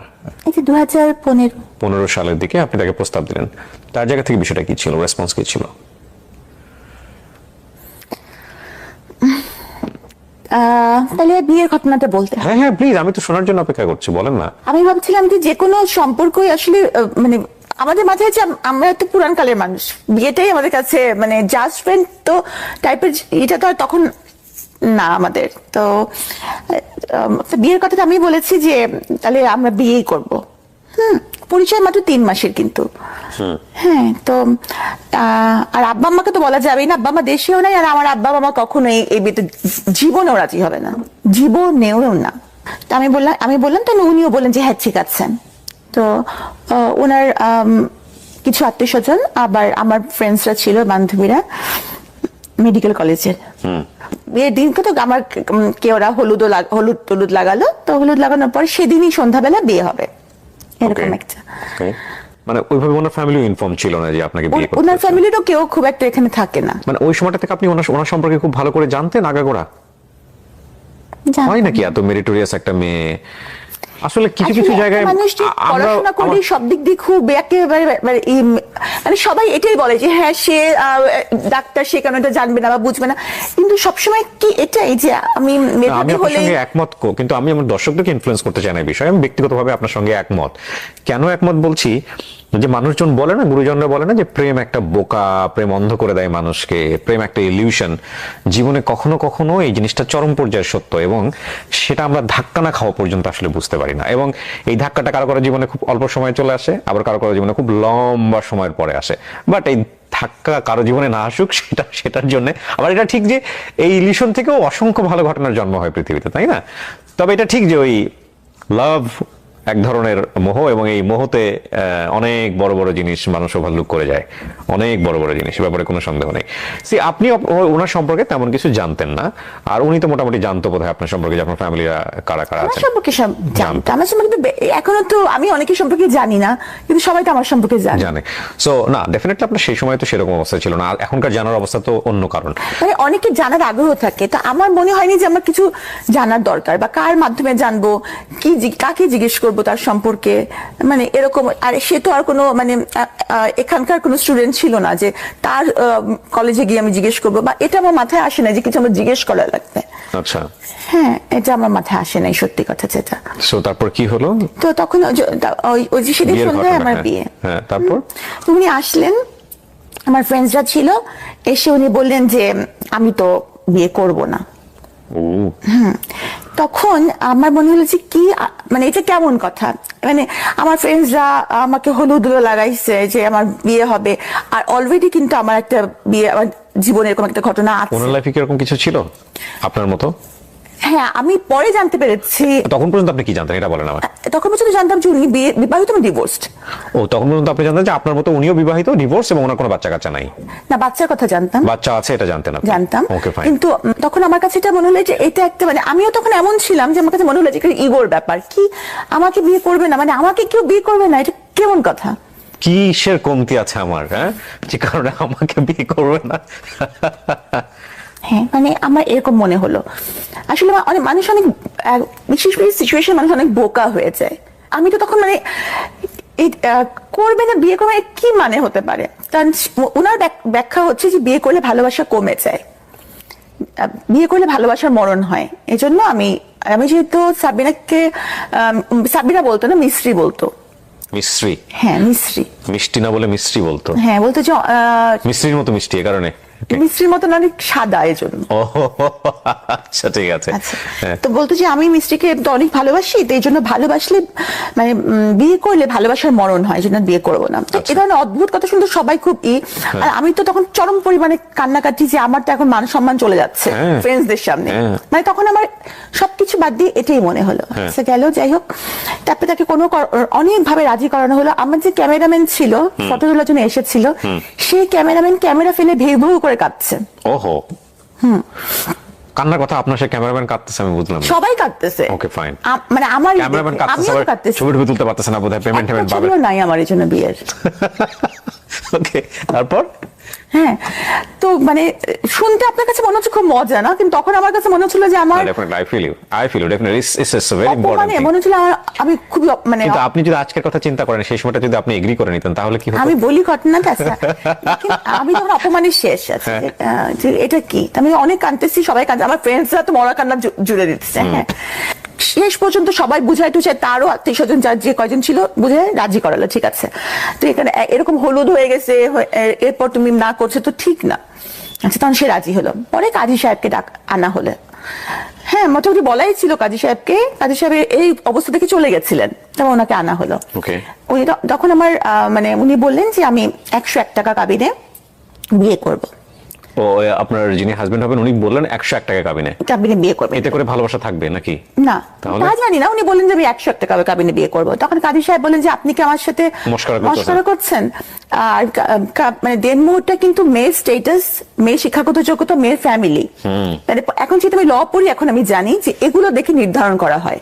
S1: এটা 2015
S2: সালের দিকে আপনি তাকে প্রস্তাব দিলেন। তার জায়গা থেকে বিষয়টা কি ছিল, রেসপন্স কি ছিল?
S1: তাহলে বিয়ের ঘটনাটা বলতে হবে।
S2: হ্যাঁ প্লিজ, আমি তো শোনার জন্য অপেক্ষা করছি, বলেন না।
S1: আমি ভাবছিলাম যে কোনো সম্পর্কই আসলে মানে আমাদের মাথায় যে আমরা তো পুরান কালের মানুষ, বিয়েটাই আমাদের কাছে মানে জাস্ট ফ্রেন্ড তো টাইপের, এটা তো আর তখন না আমাদের। তো বিয়ের কথাটা আমি বলেছি যে তাহলে আমরা বিয়েই করব। পরিচয় মাত্র 3 মাসের কিন্তু। হ্যাঁ, তো আর আব্বা আম্মাকে তো বলা যাবেই না, আব্বা আম্মা দেশেও নাই, আর আমার আব্বা আম্মা কখনো এই বিয়েতে জীবনেও রাজি হবে না, জীবনেও না। তো আমি বললাম, তো উনিও বললেন যে হ্যাঁ ঠিক আছে। তো ওনার কিছু আত্মীয় স্বজন, আবার আমার ফ্রেন্ডসরা ছিল, বান্ধবীরা মেডিকেল কলেজের। বিয়ের দিনকে তো আমার ওরা হলুদ টলুদ লাগালো, তো হলুদ লাগানোর পর সেদিনই সন্ধ্যাবেলা বিয়ে হবে, এরকম একটা।
S2: মানে ওইভাবে ওনার ফ্যামিলিও ইনফর্ম ছিল না যে আপনাকে বিয়ে করতে
S1: ওনার
S2: হচ্ছে?
S1: ফ্যামিলিরও কেউ খুব একটা এখানে থাকে না।
S2: মানে ওই সময়টা থেকে আপনি ওনার সম্পর্কে খুব ভালো করে জানতেন আগাগোড়া?
S1: জানতাম
S2: হয় নাকি এত মেরিটোরিয়াস একটা মেয়ে আসলে কিছু
S1: আসলে
S2: কিছু
S1: একটা
S2: জায়গায়
S1: মানুষ যে পড়াশোনা করে সব দিক দিয়ে খুব একেবারে মানে সবাই এটাই বলে যে হ্যাঁ সে ডাক্তার, সে কেন এটা জানবে না বা বুঝবে না, কিন্তু সবসময় কি এটাই যে আমি
S2: আমি
S1: মেধাবী
S2: আপনার
S1: হলে
S2: সঙ্গে একমত কিন্তু আমি আমার দর্শকদেরকে ইনফ্লুয়েন্স করতে চাই না এই বিষয়ে। আমি ব্যক্তিগতভাবে আপনার সঙ্গে একমত। কেন একমত বলছি, যে মানুষজন বলে না, গুরুজনরা বলে না যে প্রেম একটা বোকা, প্রেম অন্ধ করে দেয় মানুষকে, প্রেম একটা ইলিউশন। জীবনে কখনো কখনো এই জিনিসটা চরম পর্যায়ে সত্য, এবং সেটা আমরা ধাক্কা না খাওয়া পর্যন্ত আসলে বুঝতে পারি না। এবং এই ধাক্কাটা কারো কারো জীবনে খুব অল্প সময় চলে আসে, আবার কারো কারো জীবনে খুব লম্বা সময়ের পরে আসে। বাট এই ধাক্কা কারো জীবনে না আসুক সেটার জন্য আবার এটা ঠিক যে এই ইলিউশন থেকেও অসংখ্য ভালো ঘটনার জন্ম হয় পৃথিবীতে, তাই না? তবে এটা ঠিক যে ওই লাভ এক ধরনের মোহ, এবং এই মোহতে অনেক বড় বড় জিনিস মানুষ ওভারলুক করে যায়, অনেক বড় বড় জিনিস, ব্যাপারে কোনো সন্দেহ নেই। আপনি ওনার সম্পর্কে তেমন কিছু জানতেন না, আর উনি তো মোটামুটি জানতো বোধহয় আপনার সম্পর্কে, যে আপনার ফ্যামিলিরা কারা কারা
S1: আমার
S2: আছেন।
S1: সম্পর্কে সব জানতো। আমার সম্পর্কে এখনো তো আমি অনেকের সম্পর্কে জানি না, কিন্তু সবাই তো আমার সম্পর্কে
S2: জানে। সো না, ডেফিনেটলি আপনার সেই সময় তো সেরকম অবস্থা ছিল না, আর এখনকার জানার অবস্থা তো অন্য কারণ।
S1: মানে অনেকে জানার আগ্রহ থাকে, তো আমার মনে হয়নি যে আমার কিছু জানার দরকার, বা কার মাধ্যমে জানবো, কাকে জিজ্ঞেস করবো তার সম্পর্কে, মানে এরকম। আর সে তো আর কোনো মানে এখানকার কোনো স্টুডেন্ট ছিল না যে তার কলেজে গিয়ে আমি জিজ্ঞেস করবো, বা এটা আমার মাথায় আসে না যে কিছু আমার জিজ্ঞেস করা লাগবে।
S2: আচ্ছা,
S1: হ্যাঁ, এটা আমার মাথায় আসে নাই, সত্যি কথা যেটা।
S2: সো তারপর কি হলো?
S1: তো তখন ওই যে সেদিন
S2: বিয়ের
S1: সন্ধ্যায়
S2: ঘটনা,
S1: আমার
S2: হ্যাঁ।
S1: বিয়ে।
S2: হ্যাঁ, তারপর
S1: তো উনি আসলেন, আমার ফ্রেন্ডসরা ছিল, এসে উনি বললেন যে আমি তো বিয়ে করব না।
S2: ও
S1: তখন আমার মনে হলো যে কি মানে এটা কেমন কথা, মানে আমার ফ্রেন্ডসরা আমাকে হলুদ লাগাইছে যে আমার বিয়ে হবে, আর অলরেডি কিন্তু আমার একটা বিয়ে, আমার জীবনে এরকম একটা ঘটনা আছে।
S2: ওনার লাইফে কি এরকম কিছু ছিল আপনার মতো?
S1: হ্যাঁ, আমি পরে জানতে পেরেছি।
S2: তখন পর্যন্ত আপনি কি জানতেন এটা বলেন আমার।
S1: তখন পর্যন্ত জানতাম যে উনি বিবাহিত, আমি ডিভোর্সড।
S2: ও, তখন পর্যন্ত আপনি জানতেন যে আপনার মতো উনিও বিবাহিত, ডিভোর্স, এবং ওনার কোনো বাচ্চা কাচ্চা নাই?
S1: না, বাচ্চার কথা জানতাম,
S2: বাচ্চা আছে এটা জানতেন আপনি?
S1: জানতাম।
S2: ওকে, ফাইন।
S1: কিন্তু তখন আমার কাছে এটা মনে হলো যে এটা একটা মানে আমিও তখন এমন ছিলাম যে আমার কাছে মনে হলো যে একটা ইগোর ব্যাপার, কি আমাকে বিয়ে করবে না, মানে আমাকে কেউ বিয়ে করবে না, এটা কেমন কথা।
S2: কিসের কমতি আছে আমার, হ্যাঁ, যে কারণে আমাকে বিয়ে করবে না?
S1: হ্যাঁ, মানে আমার এরকম মনে হলো। আসলে অনেক মানুষ অনেক বিশেষ করে সিচুয়েশন মানুষ অনেক বোকা হয়ে যায়। আমি তো তখন মানে করবে না, বিয়ে করবে কি মানে হতে পারে, কারণ ওনার ব্যাখ্যা হচ্ছে যে বিয়ে করলে ভালোবাসা কমে যায়, বিয়ে করলে ভালোবাসার মরণ হয়। এই জন্য আমি যেহেতু সাবিনাকে সাবিনা বলতো না, মিস্ত্রি বলতো।
S2: মিশ্রি?
S1: হ্যাঁ, মিস্ত্রি।
S2: মিষ্টি না বলে মিশ্রি বলতো?
S1: হ্যাঁ, বলতো যে
S2: মিশ্রির মতো মিষ্টি, এ কারণে
S1: মিস্ত্রির মতন অনেক সাদা, এই জন্য।
S2: ও আচ্ছা, ঠিক আছে।
S1: আচ্ছা,
S2: হ্যাঁ।
S1: তো বলতো যে আমি মিস্ত্রিকে তো অনেক ভালোবাসি, তো এই জন্য ভালোবাসলে মানে বিয়ে করলে ভালোবাসার মরণ হয়, এই জন্য বিয়ে করবো না। তো এই ধরনের অদ্ভুত কথা শুনতে সবাই খুব আর আমি তো তখন চরম পরিমাণে কান্নাকাটি, যে আমার তো এখন মান সম্মান চলে যাচ্ছে ফ্রেন্ডসদের সামনে। মানে তখন আমার সবকিছু বাদ দিয়ে এটাই মনে হলো। গেল, যাই হোক, তারপরে তাকে কোনো অনেক ভাবে রাজি করানো হলো। আমার যে ক্যামেরাম্যান ছিল, ফটো তোলার জন্য এসেছিল, সেই ক্যামেরাম্যান ক্যামেরা ফেলে ভেউ ভেউ করে কাঁদছে।
S2: ওহো, কান্নার কথা আপনার, সে ক্যামেরাম্যান কাঁদতেছে, আমি বুঝলাম।
S1: সবাই কাঁদতেছে।
S2: ওকে, ফাইন।
S1: মানে আমার
S2: ক্যামেরাম্যান কাঁদতেছে,
S1: আমিও কাঁদতেছি।
S2: ছবি তুলতে পারতেছে না বোধহয়, পেমেন্ট পাবে
S1: নাই আমার এই জন্য বিয়ের।
S2: ওকে, তারপর?
S1: হ্যাঁ, তো মানে শুনতে আপনার কাছে মনে হচ্ছে খুব মজা না, কিন্তু তখন আমার কাছে মনে হচ্ছিল যে আমার
S2: I feel you definitely, it's a very important thing.
S1: মনে হচ্ছিল আমি খুবই মানে।
S2: কিন্তু আপনি যদি আজকের কথা চিন্তা করেন, সেই সময়টা যদি আপনি এগ্রি করে নিতেন, তাহলে কি হতো?
S1: আমি বলি ঘটনাটা আমি যখন অপমানের শেষ আছে যে এটা কি, আমি অনেক কাঁদতেছি, সবাই কাঁদছে, আমার ফ্রেন্ডসরা তো মরা কান্না জুড়ে দিচ্ছে। হ্যাঁ, শেষ পর্যন্ত সবাই বুঝাই টুঝাই, তারও আত্মীয় স্বজন যার যে কয়জন ছিল বুঝাই রাজি করালো, ঠিক আছে, তো এখানে এরকম হলুদ হয়ে গেছে, এরপর তুমি না করছো তো ঠিক না। আচ্ছা, তখন সে রাজি হলো। পরে কাজী সাহেবকে আনা হলো। হ্যাঁ, মোটামুটি বলাই ছিল কাজী সাহেবকে, কাজী সাহেব এই অবস্থা থেকে চলে গেছিলেন, তখন ওনাকে আনা হলো। উনি তখন আমার মানে উনি বললেন যে আমি 101 টাকা কাবিনে বিয়ে করবো।
S2: ও, আপনার যিনি হাজবেন্ড হবেন উনি বললেন 101 টাকা কাবিনে
S1: বিয়ে করবে,
S2: এতে করে ভালোবাসা থাকবে নাকি?
S1: না, তা জানি না। উনি বললেন যে আমি 101 টাকা কাবিনে বিয়ে করবো। তখন কাজী সাহেব বলেন যে আপনি কি আমার সাথে মশকরা করছেন? আর মানে দেনমোহরটা কিন্তু মেয়ের স্টেটাস, মেয়ের শিক্ষাগত যোগ্যতা, মেয়ের ফ্যামিলি, এখন যেহেতু আমি ল পড়ি, এখন আমি জানি যে এগুলো দেখে নির্ধারণ করা হয়।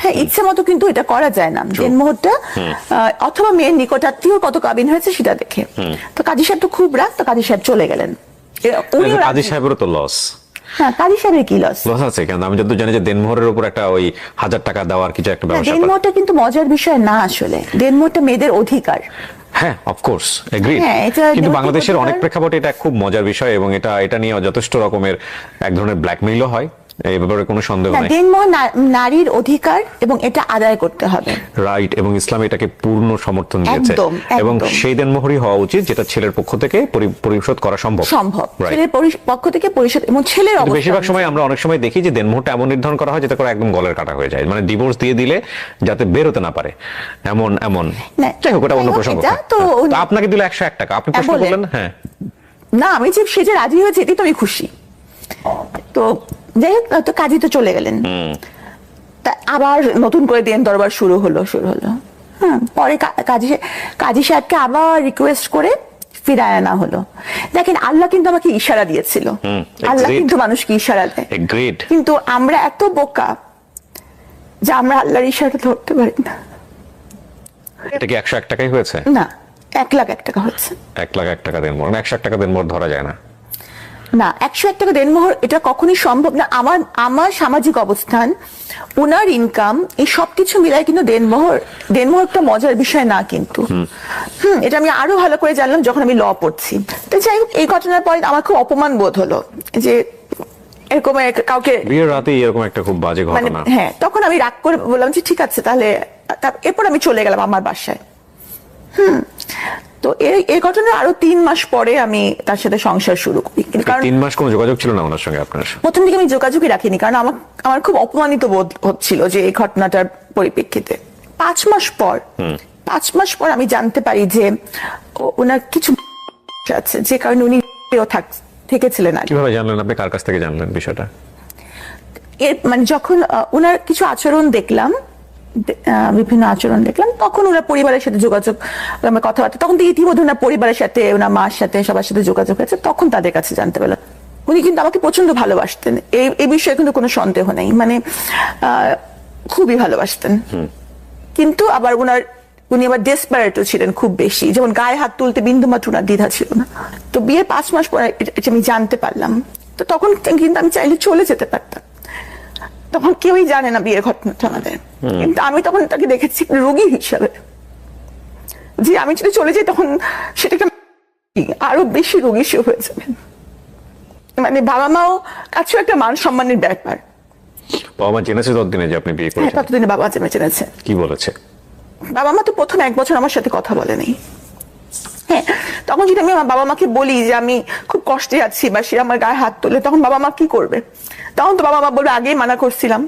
S1: হ্যাঁ, ইচ্ছে মতো কিন্তু এটা করা যায় না। দেনমোহরটা অথবা মেয়ের নিকটাত্মীয় কত কাবিন হয়েছে সেটা দেখে। তো কাজী সাহেব তো খুব রাগ, তো কাজী সাহেব চলে গেলেন। উনিও
S2: কাজী সাহেবেরও তো লস।
S1: হ্যাঁ, কাজী সাহেবের কি লস?
S2: লস আছে কেন? আমি যতদূর জানি যে দেনমোহরের উপর একটা ওই 1000 টাকা দেওয়ার কিছু একটা ব্যবস্থা।
S1: দেনমোহরটা কিন্তু মজার বিষয় না আসলে। দেনমোহরটা মেয়েদের অধিকার।
S2: হ্যাঁ, অফকোর্স এগ্রিড।
S1: হ্যাঁ, এটা
S2: কিন্তু
S1: নৈতিক
S2: বাংলাদেশের অনেক
S1: অধিকার।
S2: প্রেক্ষাপটে এটা খুব মজার বিষয় এবং এটা নিয়ে যথেষ্ট রকমের এক ধরনের ব্ল্যাকমেইলও হয়, এই ব্যাপারে কোনো সন্দেহ
S1: না,
S2: নাই।
S1: দেনমোহর নারীর অধিকার এবং এটা আদায় করতে হবে।
S2: রাইট, এবং ইসলাম এটাকে পূর্ণ সমর্থন দিয়েছে
S1: একদম,
S2: এবং
S1: একদম।
S2: সেই দেনমোহরই হওয়া উচিত যেটা ছেলের পক্ষ থেকে পরিশোধ করা সম্ভব। Right.
S1: ছেলের পক্ষ থেকে পরিষদ এবং ছেলের
S2: কিন্তু
S1: অবস্থান।
S2: বেশিরভাগ সময় আমরা অনেক সময় দেখি যে দেনমোহরটা এমন নির্ধারণ করা হয় যাতে করে একদম গলের কাটা হয়ে যায়, মানে ডিভোর্স দিয়ে দিলে যাতে বের হতে না পারে এমন।
S1: না,
S2: যাই হোক, ওটা অন্য
S1: যাই হোক,
S2: প্রসঙ্গ।
S1: এটা তো
S2: তো আপনাকে দিল 101 টাকা, আপনি প্রশ্ন
S1: বলেন।
S2: করলেন। হ্যাঁ,
S1: না, আমি যে সে যে রাজি হয়েছে এটি তো আমি খুশি। তো যাই হোক, তো কাজী তো চলে গেলেন। তা আবার নতুন করে দেন দরবার শুরু হলো। হ্যাঁ, পরে কাজী সাহেবকে আবার রিকোয়েস্ট করে ফিরায় আনা হলো। দেখেন, আল্লাহ কিন্তু আমাকে ইশারা দিয়েছিল। আল্লাহ কিন্তু মানুষকে ইশারা দেয়।
S2: এগ্রিড।
S1: কিন্তু আমরা এত বোকা যে আমরা আল্লাহর ইশারা ধরতে পারি না।
S2: এটা কি 101 টাকাই হয়েছে?
S1: না, 1,01,000 টাকা হচ্ছে।
S2: 1,01,000 টাকা দেনমোহর, 101 টাকা দেনমোহর ধরা যায় না।
S1: না, 101 টাকা দেনমোহর এটা কখনোই সম্ভব না। আমার সামাজিক অবস্থান, ওনার ইনকাম, এই সবকিছু মিলাই কিন্তু দেনমোহর একটা মজার বিষয় না কিন্তু। এটা আমি আরো ভালো করে জানলাম যখন আমি ল পড়ছি। তো যাই হোক, এই ঘটনার পরে আমার খুব অপমান বোধ হলো যে এরকম কাউকে
S2: বিয়ের রাতে এরকম একটা খুব বাজে
S1: মানে,
S2: ঘটনা।
S1: হ্যাঁ, তখন আমি রাগ করে বললাম যে ঠিক আছে তাহলে। এরপর আমি চলে গেলাম আমার বাসায়। তো এই ঘটনার আরো 3 মাস পরে আমি তার সাথে সংসার শুরু করি। কারণ
S2: 3 মাস কোনো যোগাযোগ ছিল না ওনার সঙ্গে আপনার?
S1: প্রথম দিকে আমি যোগাযোগই রাখিনি, কারণ আমার খুব অপমানিত বোধ হচ্ছিল যে এই ঘটনাটার পরিপ্রেক্ষিতে। 5 মাস পর আমি জানতে পারি যে ওনার কিছু আছে, যে কারণে উনি থেকেছিলেন আগে।
S2: কিভাবে জানলেন আপনি? কার কাছ থেকে জানলেন বিষয়টা?
S1: মানে যখন ওনার কিছু আচরণ দেখলাম, বিভিন্ন আচরণ দেখলাম, তখন ওনার পরিবারের সাথে যোগাযোগ, আমার কথাবার্তা, তখন তো ইতিমধ্যে ওনার পরিবারের সাথে, ওনার মার সাথে, সবার সাথে যোগাযোগ হয়েছে, তখন তাদের কাছে জানতে পারলাম। উনি কিন্তু আমাকে প্রচন্ড ভালোবাসতেন, এই বিষয়ে কিন্তু কোনো সন্দেহ নেই, মানে খুবই ভালোবাসতেন। কিন্তু আবার উনি আবার ডেসপারেটও ছিলেন খুব বেশি, যেমন গায়ে হাত তুলতে বিন্দুমাত্র ওনার দ্বিধা ছিল না। তো বিয়ের 5 মাস পরে এটা আমি জানতে পারলাম। তো তখন কিন্তু আমি চাইলে চলে যেতে পারতাম, তখন কেউই জানে না বিয়ের ঘটনাটা আমাদের। কিন্তু আমি তখন তাকে দেখেছি রোগী হিসাবে, যে আমি যদি চলে যাই তখন সেটাকে আরো বেশি রোগী হয়ে যাবে। মানে বাবা মাও কাছেও একটা মান সম্মানের ব্যাপার।
S2: বাবা মা জেনেছে ততদিনে যে আপনি বিয়ে
S1: হ্যাঁ,
S2: করেছেন?
S1: ততদিনে বাবা জেনেছে।
S2: কি বলেছে?
S1: বাবা মা তো প্রথম 1 বছর আমার সাথে কথা বলেনি। হ্যাঁ, তখন যদি আমি আমার বাবা মাকে বলি যে আমি খুব কষ্টে আছি, বা সে আমার গায়ে হাত তোলে, তখন বাবা মা কি করবে? তখন তো বাবা মা বলবে আগেই মানা করছিলাম।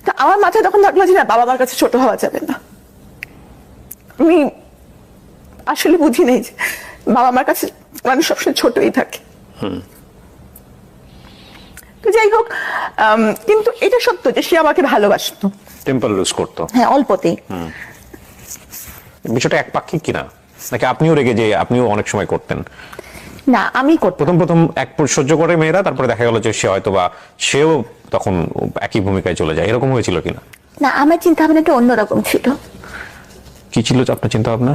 S1: তা আমার মাথায় তখন থাকলো যে না, বাবা মার কাছে ছোট হওয়া যাবে না। আমি আসলে বুঝি নেই যে বাবা মার কাছে মানুষ সবসময় ছোটই থাকে। তো যাই হোক, কিন্তু এটা সত্য যে সে আমাকে ভালোবাসতো।
S2: টেম্পার লুজ করতো?
S1: হ্যাঁ, অল্পতেই।
S2: বিষয়টা একপাক্ষিক কিনা, নাকি আপনিও রেগে যে আপনিও অনেক সময় করতেন?
S1: না, আমি করতাম।
S2: প্রথম এক সহ্য করে মেয়েরা, তারপরে দেখা গেল যে সে হয়তো বা সেও তখন একই ভূমিকায় চলে যায়, এরকম হয়েছিল কিনা?
S1: না, আমার চিন্তা ভাবনাটা অন্যরকম ছিল।
S2: কি ছিল আপনার চিন্তা ভাবনা?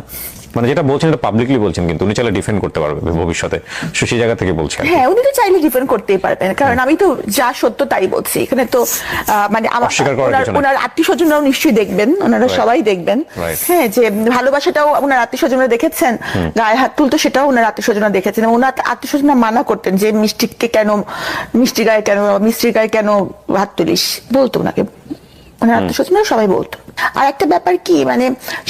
S2: মানে যেটা বলছেন এটা পাবলিকলি বলছেন, কিন্তু উনি চাইলে ডিফেন্ড করতে পারবে ভবিষ্যতে, সেই জায়গা থেকে বলছেন।
S1: হ্যাঁ, উনি তো চাইলে ডিফেন্ড করতেই পারবেন, কারণ আমি তো যা সত্য তাই বলছি এখানে। তো মানে ওনার আত্মীয় স্বজনরাও নিশ্চয়ই দেখবেন, ওনারা সবাই দেখবেন। হ্যাঁ, যে ভালোবাসাটাও ওনার আত্মীয় স্বজনরা দেখেছেন, গায়ে হাত তুলতো সেটাও ওনার আত্মীয় স্বজনরা দেখেছেন। ওনার আত্মীয় স্বজনরা মানা করতেন যে মিষ্টির গায়ে কেন হাত তুলিস, বলতো ওনাকে। ওনার আত্মীয় স্বজনরা সবাই বলতো। আর একটা ব্যাপার কি, মানে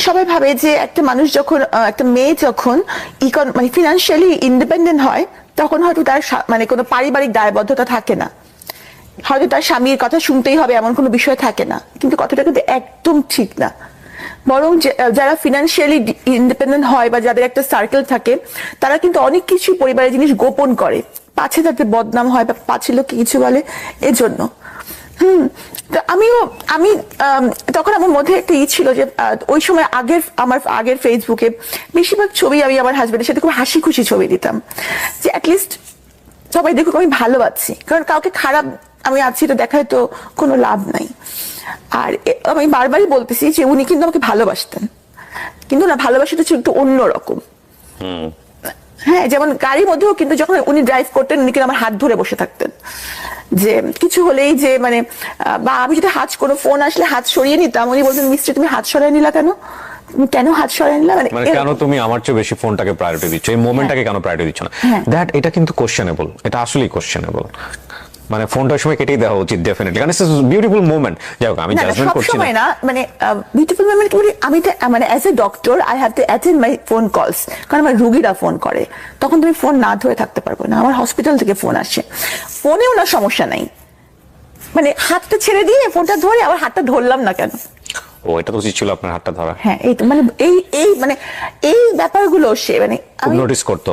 S1: সবাই ভাবে যে একটা মানুষ যখন, একটা মেয়ে যখন মানে ফিনান্সিয়ালি ইন্ডিপেন্ডেন্ট হয়, তখন হয়তো তার মানে কোনো পারিবারিক দায়বদ্ধতা থাকে না, হয়তো তার স্বামীর কথা শুনতেই হবে এমন কোনো বিষয় থাকে না। কিন্তু কথাটা কিন্তু একদম ঠিক না। বরং যারা ফিনান্সিয়ালি ইন্ডিপেন্ডেন্ট হয় বা যাদের একটা সার্কেল থাকে, তারা কিন্তু অনেক কিছু পরিবারের জিনিস গোপন করে, পাছে তাদের বদনাম হয় বা পাছে লোকে কিছু বলে, এজন্য। আমি তখন আমার মধ্যে একটা ছিল যে ওই সময় আমার আগের ফেসবুকে বেশিরভাগ ছবি আমি আমার হাজবেন্ডের সাথে খুব হাসি খুশি ছবি দিতাম, যে অ্যাটলিস্ট সবাই দেখুক আমি ভালো আছি। কারণ কাউকে খারাপ আমি আছি তো দেখায় তো কোনো লাভ নাই। আর আমি বারবারই বলতেছি যে উনি কিন্তু আমাকে ভালোবাসতেন, কিন্তু না ভালোবাসাটা ছিল একটু অন্যরকম। হ্যাঁ, যেমন গাড়ির মধ্যেও কিন্তু যখন উনি ড্রাইভ করতেন উনি কিন্তু আমার হাত ধরে বসে থাকতেন, যে কিছু হলেই যে মানে বা আমি যদি কোনো ফোন আসলে হাত সরিয়ে নিতাম, উনি বলতেন মিস্ত্রি তুমি হাত সরিয়ে নিলা কেন, তুমি কেন হাত সরিয়ে নিলা,
S2: মানে কেন তুমি আমার চেয়ে বেশি ফোনটাকে প্রায়োরিটি দিচ্ছ, এই মোমেন্টটাকে কেন প্রায়োরিটি দিচ্ছ না, দ্যাট এটা কিন্তু কোশ্চেনেবল, এটা আসলেই কোশ্চেনেবল। মানে ফোনটার সময় কেটেই দেওয়া উচিত ডেফিনেটলি, কারণ ইটস বিউটিফুল মোমেন্ট। যাই হোক, আমি জাজমেন্ট করছি না,
S1: মানে বিউটিফুল মোমেন্ট কি আমি মানে as a doctor I have to attend my phone calls, কারণ আমার রোগীরা ফোন করে, তখন তুমি ফোন না ধরে থাকতে পারবো না। আমার হসপিটাল থেকে ফোন আসে, ফোনেও না সমস্যা নাই, মানে হাতটা ছেড়ে দিয়ে ফোনটা ধরে আবার হাতটা ধরলাম না কেন।
S2: ও এটা তো উচিত ছিল আপনার হাতটা ধরা।
S1: হ্যাঁ, এই তো মানে এই ব্যাপারগুলো সে মানে
S2: নোটিস করতো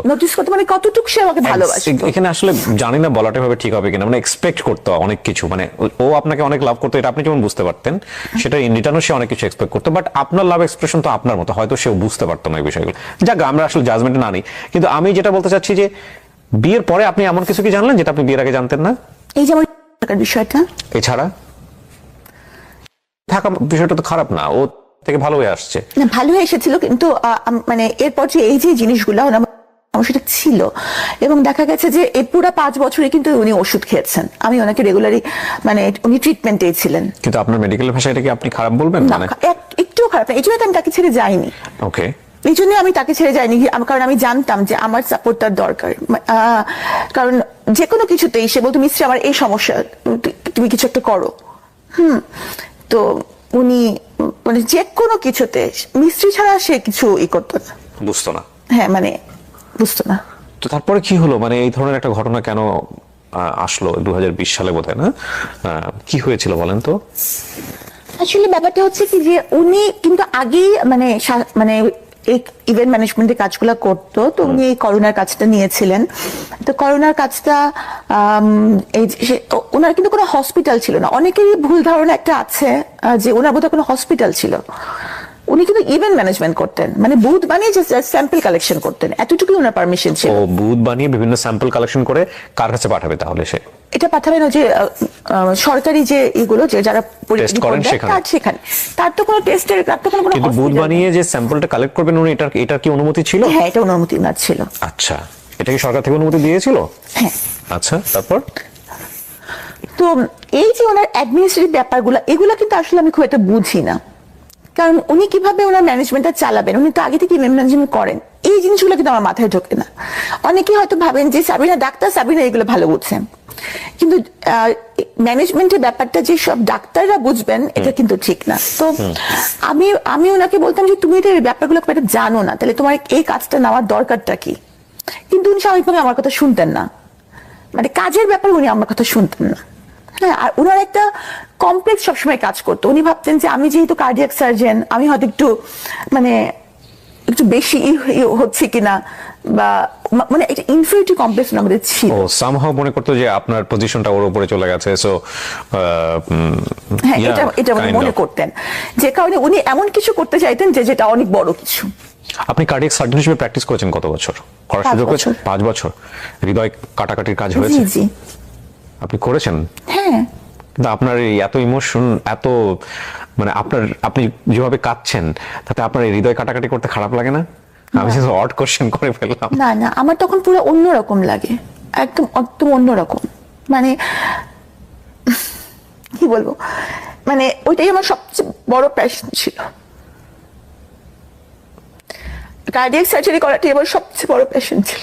S1: মানে কতটুকু সে আমাকে ভালোবাসে।
S2: এখানে আসলে জানি না বলাটা ভাবে ঠিক হবে কিনা, মানে এক্সপেক্ট করতো অনেক কিছু, মানে ও আপনাকে অনেক লাভ করতো, এটা আপনি যেমন বুঝতে পারতেন, সেটা ইন রিটার্নও সে অনেক কিছু এক্সপেক্ট করতো, বাট আপনার লাভ এক্সপ্রেশন তো আপনার মতো, হয়তো সেও বুঝতে পারতো না এই বিষয়গুলো। যাক, আমরা আসলে জাজমেন্টে না নিই, কিন্তু আমি যেটা বলতে চাচ্ছি যে বিয়ের পরে আপনি এমন কিছু কি জানলেন যেটা আপনি বিয়ের আগে জানতেন না?
S1: এই যে আমার বিষয়টা,
S2: এছাড়া থাকা বিষয়টা তো খারাপ না, ও থেকে ভালো হয়ে আসছে
S1: না, ভালো হয়ে এসেছিল, কিন্তু মানে এরপর যে এই যে জিনিসগুলো আমার সেটা ছিল, এবং দেখা গেছে যে এই পুরো 5 বছরে কিন্তু উনি ওষুধ খেয়েছেন, আমি ওনাকে রেগুলারই মানে উনি ট্রিটমেন্টে ছিলেন।
S2: কিন্তু আপনার মেডিকেল ভাষায় এটা কি আপনি খারাপ বলবেন?
S1: মানে একটু খারাপ না, এই জন্য আমি তাকে ছেড়ে যাইনি।
S2: ওকে,
S1: এই জন্য আমি তাকে ছেড়ে যাইনি, কারণ আমি জানতাম যে আমার সাপোর্ট তার দরকার, কারণ যে কোনো কিছুতেই সে বলতো মিস্ত্রি আমার এই সমস্যা, তুমি কিছু একটা করো। তো উনি মানে যে কোনো কিছুতে মিস্ত্রি ছাড়া সে কিছু করতো না,
S2: বুঝতো না।
S1: হ্যাঁ, মানে বুঝতো না।
S2: তো তারপরে কি হলো, মানে এই ধরনের একটা ঘটনা কেন আসলো 2020 সালে বোধহয়, না? কি হয়েছিল বলেন তো?
S1: আসলে ব্যাপারটা হচ্ছে কি যে উনি কিন্তু আগেই মানে মানে এই ইভেন্ট ম্যানেজমেন্টের কাজগুলো করতো, তো উনি এই করোনার কাজটা নিয়েছিলেন। তো করোনার কাজটা ওনার কিন্তু কোনো হসপিটাল ছিল না, অনেকেরই ভুল ধারণা একটা আছে যে ওনার বোধহয় কোনো হসপিটাল ছিল। উনি কিন্তু ইভেন্ট ম্যানেজমেন্ট করতেন, মানে বুথ বানিয়ে যে স্যাম্পল কালেকশন করতেন, এতটুকুই ওনার পারমিশন ছিল।
S2: ও বুথ বানিয়ে বিভিন্ন স্যাম্পল কালেকশন করে কার কাছে পাঠাবে তাহলে সে?
S1: এটা পাঠাবেন যে সরকারি যে এগুলো যে যারা
S2: টেস্ট করেন
S1: সেখানে, তার তো কোনো টেস্টের, তার তো কোনো
S2: কিন্তু বুথ বানিয়ে যে স্যাম্পলটা কালেক্ট করবেন উনি, এটা কি অনুমতি ছিল?
S1: হ্যাঁ, এটা অনুমতি না ছিল।
S2: আচ্ছা, এটা কি সরকার থেকে অনুমতি দিয়েছিল?
S1: হ্যাঁ।
S2: আচ্ছা, তারপর
S1: তো এই যে ওনার অ্যাডমিনিস্ট্রেটিভ ব্যাপারগুলো, এগুলো কিন্তু আসলে আমি খুব একটা বুঝি না, কারণ উনি কিভাবে ওনার ম্যানেজমেন্টটা চালাবেন, উনি তো আগে থেকে ম্যানেজমেন্ট করেন, এই জিনিসগুলো কিন্তু আমার মাথায় ঢোকে না। অনেকেই হয়তো ভাবেন যে সাবিনা ডাক্তার, সাবিনা এগুলো ভালো বুঝছেন, কিন্তু ম্যানেজমেন্টের ব্যাপারটা যে সব ডাক্তাররা বুঝবেন এটা কিন্তু ঠিক না। তো আমি ওনাকে বলতাম যে তুমি তো এই ব্যাপারগুলো খুব একটা জানো না, তাহলে তোমার এই কাজটা নেওয়ার দরকারটা কি? কিন্তু উনি স্বাভাবিকভাবে আমার কথা শুনতেন না, মানে কাজের ব্যাপারে উনি আমার কথা শুনতেন না। হ্যাঁ, আর ওনার একটা কমপ্লেক্স সবসময় কাজ করতো, উনি ভাবতেন যে আমি যেহেতু কার্ডিয়াক সার্জন, আমি হয়তো মানে একটু বেশি হচ্ছে কিনা, বা মানে একটা ইনফিরিয়রিটি কমপ্লেক্স আমাদের ছিল।
S2: ও সামহাউ মনে করতো যে আপনার পজিশনটা ওর উপরে চলে গেছে, সো
S1: হ্যাঁ, এটা মনে করতেন, যে কারণে উনি এমন কিছু করতে চাইতেন যেটা অনেক বড় কিছু।
S2: আপনি কার্ডিয়াক সার্জন হিসেবে প্র্যাকটিস করেছেন কত বছর? করার সুযোগ হয়েছে? 5 বছর। হৃদয় কাটাকাটির কাজ হয়েছে?
S1: জি,
S2: আপনি করেছেন?
S1: হ্যাঁ।
S2: কিন্তু আপনার এই এত ইমোশন, এত মানে আপনি যেভাবে কাঁদছেন, তাতে আপনার এই হৃদয় কাটাকাটি করতে খারাপ লাগে না? আমি শুধু অড কোশ্চেন করে ফেললাম।
S1: না না, আমার তখন পুরো অন্যরকম লাগে, একদম অন্যরকম, মানে কি বলবো, মানে ওইটাই আমার সবচেয়ে বড় প্যাশন ছিল, কার্ডিয়াক সার্জারি করাটাই আমার সবচেয়ে বড় প্যাশন ছিল।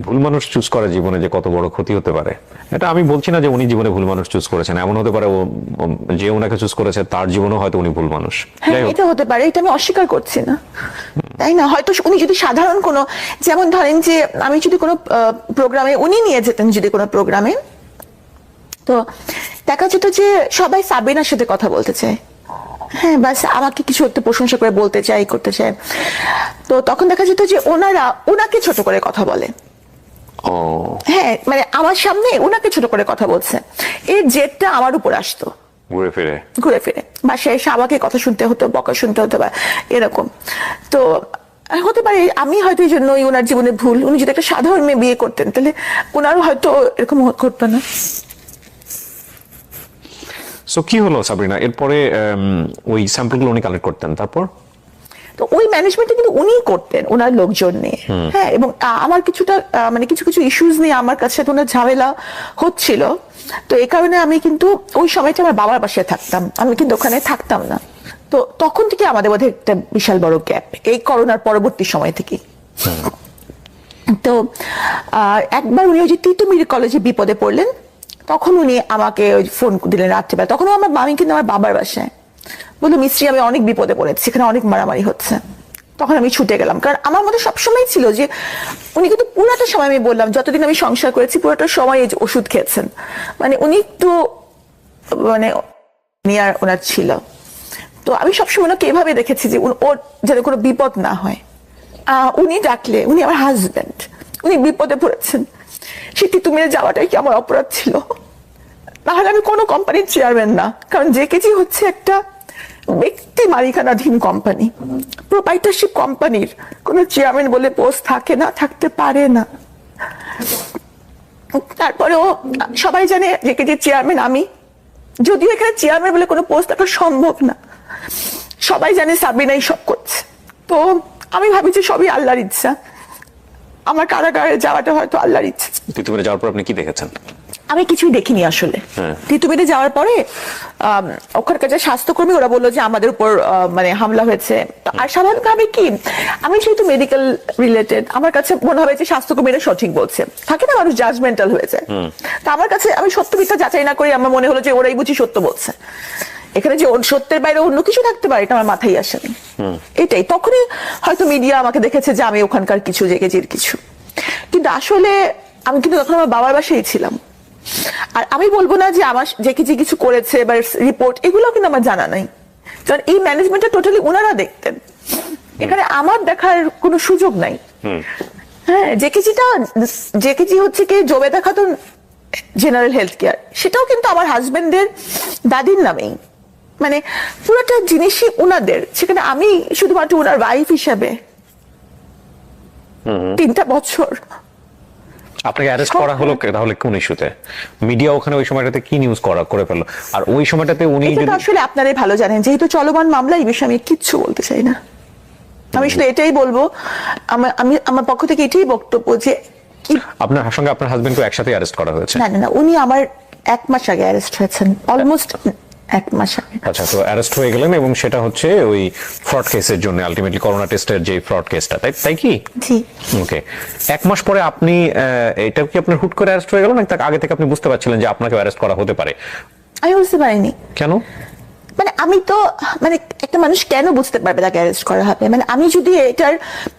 S2: ভুল মানুষ চুজ করা জীবনে যে কত বড় ক্ষতি হতে পারে, এটা আমি বলছি না যে উনি জীবনে ভুল মানুষ চুজ করেছেন, এমন হতে পারে যে ওনাকে চুজ করেছে তার জীবনেও হয়তো উনি ভুল মানুষ।
S1: হ্যাঁ, এটা হতে পারে, এটা আমি অস্বীকার করছি না, তাই না? হয়তো উনি যদি সাধারণ কোনো, যেমন ধরেন যে আমি যদি কোনো প্রোগ্রামে উনি নিয়ে যেতেন, যদি কোনো প্রোগ্রামে, তো দেখা যেত যে সবাই সাবিনার সাথে কথা বলতে চায়, হ্যাঁ, বাস আমাকে কিছু একটু প্রশংসা করে বলতে চায়, করতে চায়, তো তখন দেখা যেত যে ওনারা ওনাকে ছোট করে কথা বলে। হ্যাঁ, মানে আমার সামনে ওনাকে ছোট করে কথা বলছে, এই জেদটা আমার উপর আসতো ঘুরে ফিরে বাসায় এসে আমাকে কথা শুনতে হতো, বকা শুনতে হতো, বা এরকম। তো হতে পারে আমি হয়তো এই জন্যই ওনার জীবনে ভুল, উনি যদি একটা সাধারণ মেয়ে বিয়ে করতেন তাহলে ওনারও হয়তো এরকম ঘটতো না।
S2: সো কি হলো সাবরিনা, এরপরে ওই স্যাম্পলগুলো উনি কালেক্ট করতেন, তারপর?
S1: তো ওই ম্যানেজমেন্টটা কিন্তু উনিই করতেন ওনার লোকজন নিয়ে। হ্যাঁ, এবং আমার কিছুটা মানে কিছু কিছু ইস্যুস নিয়ে আমার কাছে ওনার ঝামেলা হচ্ছিল। তো এই কারণে আমি কিন্তু ওই সময়টা আমার বাবার বাসায় থাকতাম, আমি কিন্তু ওখানে থাকতাম না। তো তখন থেকে আমাদের মধ্যে একটা বিশাল বড় গ্যাপ, এই করোনার পরবর্তী সময় থেকে। তো একবার উনি ওই যে তিতুমির কলেজে বিপদে পড়লেন, তখন উনি আমাকে ওই ফোন দিলেন রাত্রিবেলা। তখন আমার মামি কিন্তু আমার বাবার বাসায় বললো, মিস্ত্রি আমি অনেক বিপদে পড়েছি, এখানে অনেক মারামারি হচ্ছে। তখন আমি ছুটে গেলাম, কারণ আমার মধ্যে সবসময় ছিল যে উনি কিন্তু পুরাটা সময়, আমি বললাম যতদিন আমি সংসার করেছি পুরাটা সময় এই যে ওষুধ খেয়েছেন, মানে উনি একটু মানে নিয়ার ওনার ছিল। তো আমি সবসময় ওনাকে এভাবে দেখেছি যে ওর যেন কোনো বিপদ না হয়। উনি ডাকলে, উনি আমার হাজবেন্ড, উনি বিপদে পড়েছেন, সেটি তুমি যাওয়াটাই কি আমার অপরাধ ছিল? তাহলে আমি কোনো কোম্পানির চেয়ারম্যান না, কারণ জেকেজি হচ্ছে একটা ব্যক্তি মালিকানাধীন কোম্পানি। প্রোপাইটারশিপ কোম্পানির কোনো চেয়ারম্যান বলে পোস্ট থাকে না, থাকতে পারে না। তারপরেও সবাই জানে জেকেজির চেয়ারম্যান আমি, যদিও এখানে চেয়ারম্যান বলে কোনো পোস্ট থাকা সম্ভব না। সবাই জানে সাবরিনাই সব করছে। তো আমি ভাবি যে সবই আল্লাহর ইচ্ছা, আমার কারাগারে যাওয়াটা হয়তো আল্লাহর ইচ্ছা।
S2: তিতুমিরে যাওয়ার পর আপনি কি দেখেছেন?
S1: আমি কিছুই দেখিনি আসলে। তিতুমিরে যাওয়ার পরে ওখানকার যে স্বাস্থ্যকর্মী, ওরা বললো যে আমাদের উপর মানে হামলা হয়েছে। আর স্বাভাবিকভাবে কি, আমি যেহেতু মেডিকেল রিলেটেড, আমার কাছে মনে হবে যে স্বাস্থ্যকর্মীরা সঠিক বলছে, থাকে না মানুষ জাজমেন্টাল হয়ে যায়। তা আমার কাছে, আমি সত্য মিথ্যা যাচাই না করি, আমার মনে হলো যে ওরাই বুঝি সত্য বলছে। এখানে যে সত্যের বাইরে অন্য কিছু থাকতে পারে, এটা আমার মাথায় আসেনি। এটাই তখনই হয়তো মিডিয়া আমাকে দেখেছে যে আমি ওখানকার কিছু, জেকেজির কিছু। কিন্তু আসলে আমি কিন্তু তখন আমার বাবার বাসায় ছিলাম। আর আমি বলবো না যে আমার জেকেজি কিছু করেছে বা রিপোর্ট, এগুলো কিন্তু আমার জানা নাই, কারণ এই ম্যানেজমেন্টটা টোটালি ওনারা দেখতেন, এখানে আমার দেখার কোনো সুযোগ নাই। হ্যাঁ, জেকেজি হচ্ছে কি Jobeda Khatun general health care, সেটাও কিন্তু আমার হাজবেন্ডের দাদির নামেই, মানে পুরোটা জিনিসই ওনাদের। সেখানে আমি শুধুমাত্র ওনার ওয়াইফ হিসাবে 3টা বছর।
S2: আপনাকে অ্যারেস্ট করা হলো তাহলে কোন ইস্যুতে? মিডিয়া ওখানে ওই সময়টাতে কি নিউজ করে ফেললো? আর ওই সময়টাতে উনি
S1: যদি আসলে আপনারাই ভালো জানেন, যেহেতু চলমান মামলা, এই বিষয়ে আমি কিচ্ছু বলতে চাই না। আমি শুধু এটাই বলবো, আমি আমার পক্ষ থেকে এটাই বক্তব্য যে
S2: আপনার সঙ্গে আপনার হাজবেন্ডকে একসাথে অ্যারেস্ট করা হয়েছে?
S1: না না না, উনি আমার 1 মাস আগে অ্যারেস্ট হয়েছেন, অলমোস্ট 1 মাস আগে।
S2: আচ্ছা, তো অ্যারেস্ট হয়ে গেলেন, এবং সেটা হচ্ছে ওই ফ্রড কেসের জন্য, আলটিমেটলি করোনা টেস্টের যে ফ্রড কেসটা, তাই কি?
S1: জি।
S2: ওকে, 1 মাস পরে আপনি, এটা কি আপনার হুট করে অ্যারেস্ট হয়ে গেল, নাকি তার আগে থেকে আপনি বুঝতে পারছিলেন যে আপনাকে অ্যারেস্ট করা হতে পারে?
S1: আমি বুঝতে পারিনি।
S2: কেন?
S1: মানে আমি তো, মানে একটা মানুষ কেন বুঝতে পারবে তাকে অ্যারেস্ট করা হবে? মানে আমি যদি এটার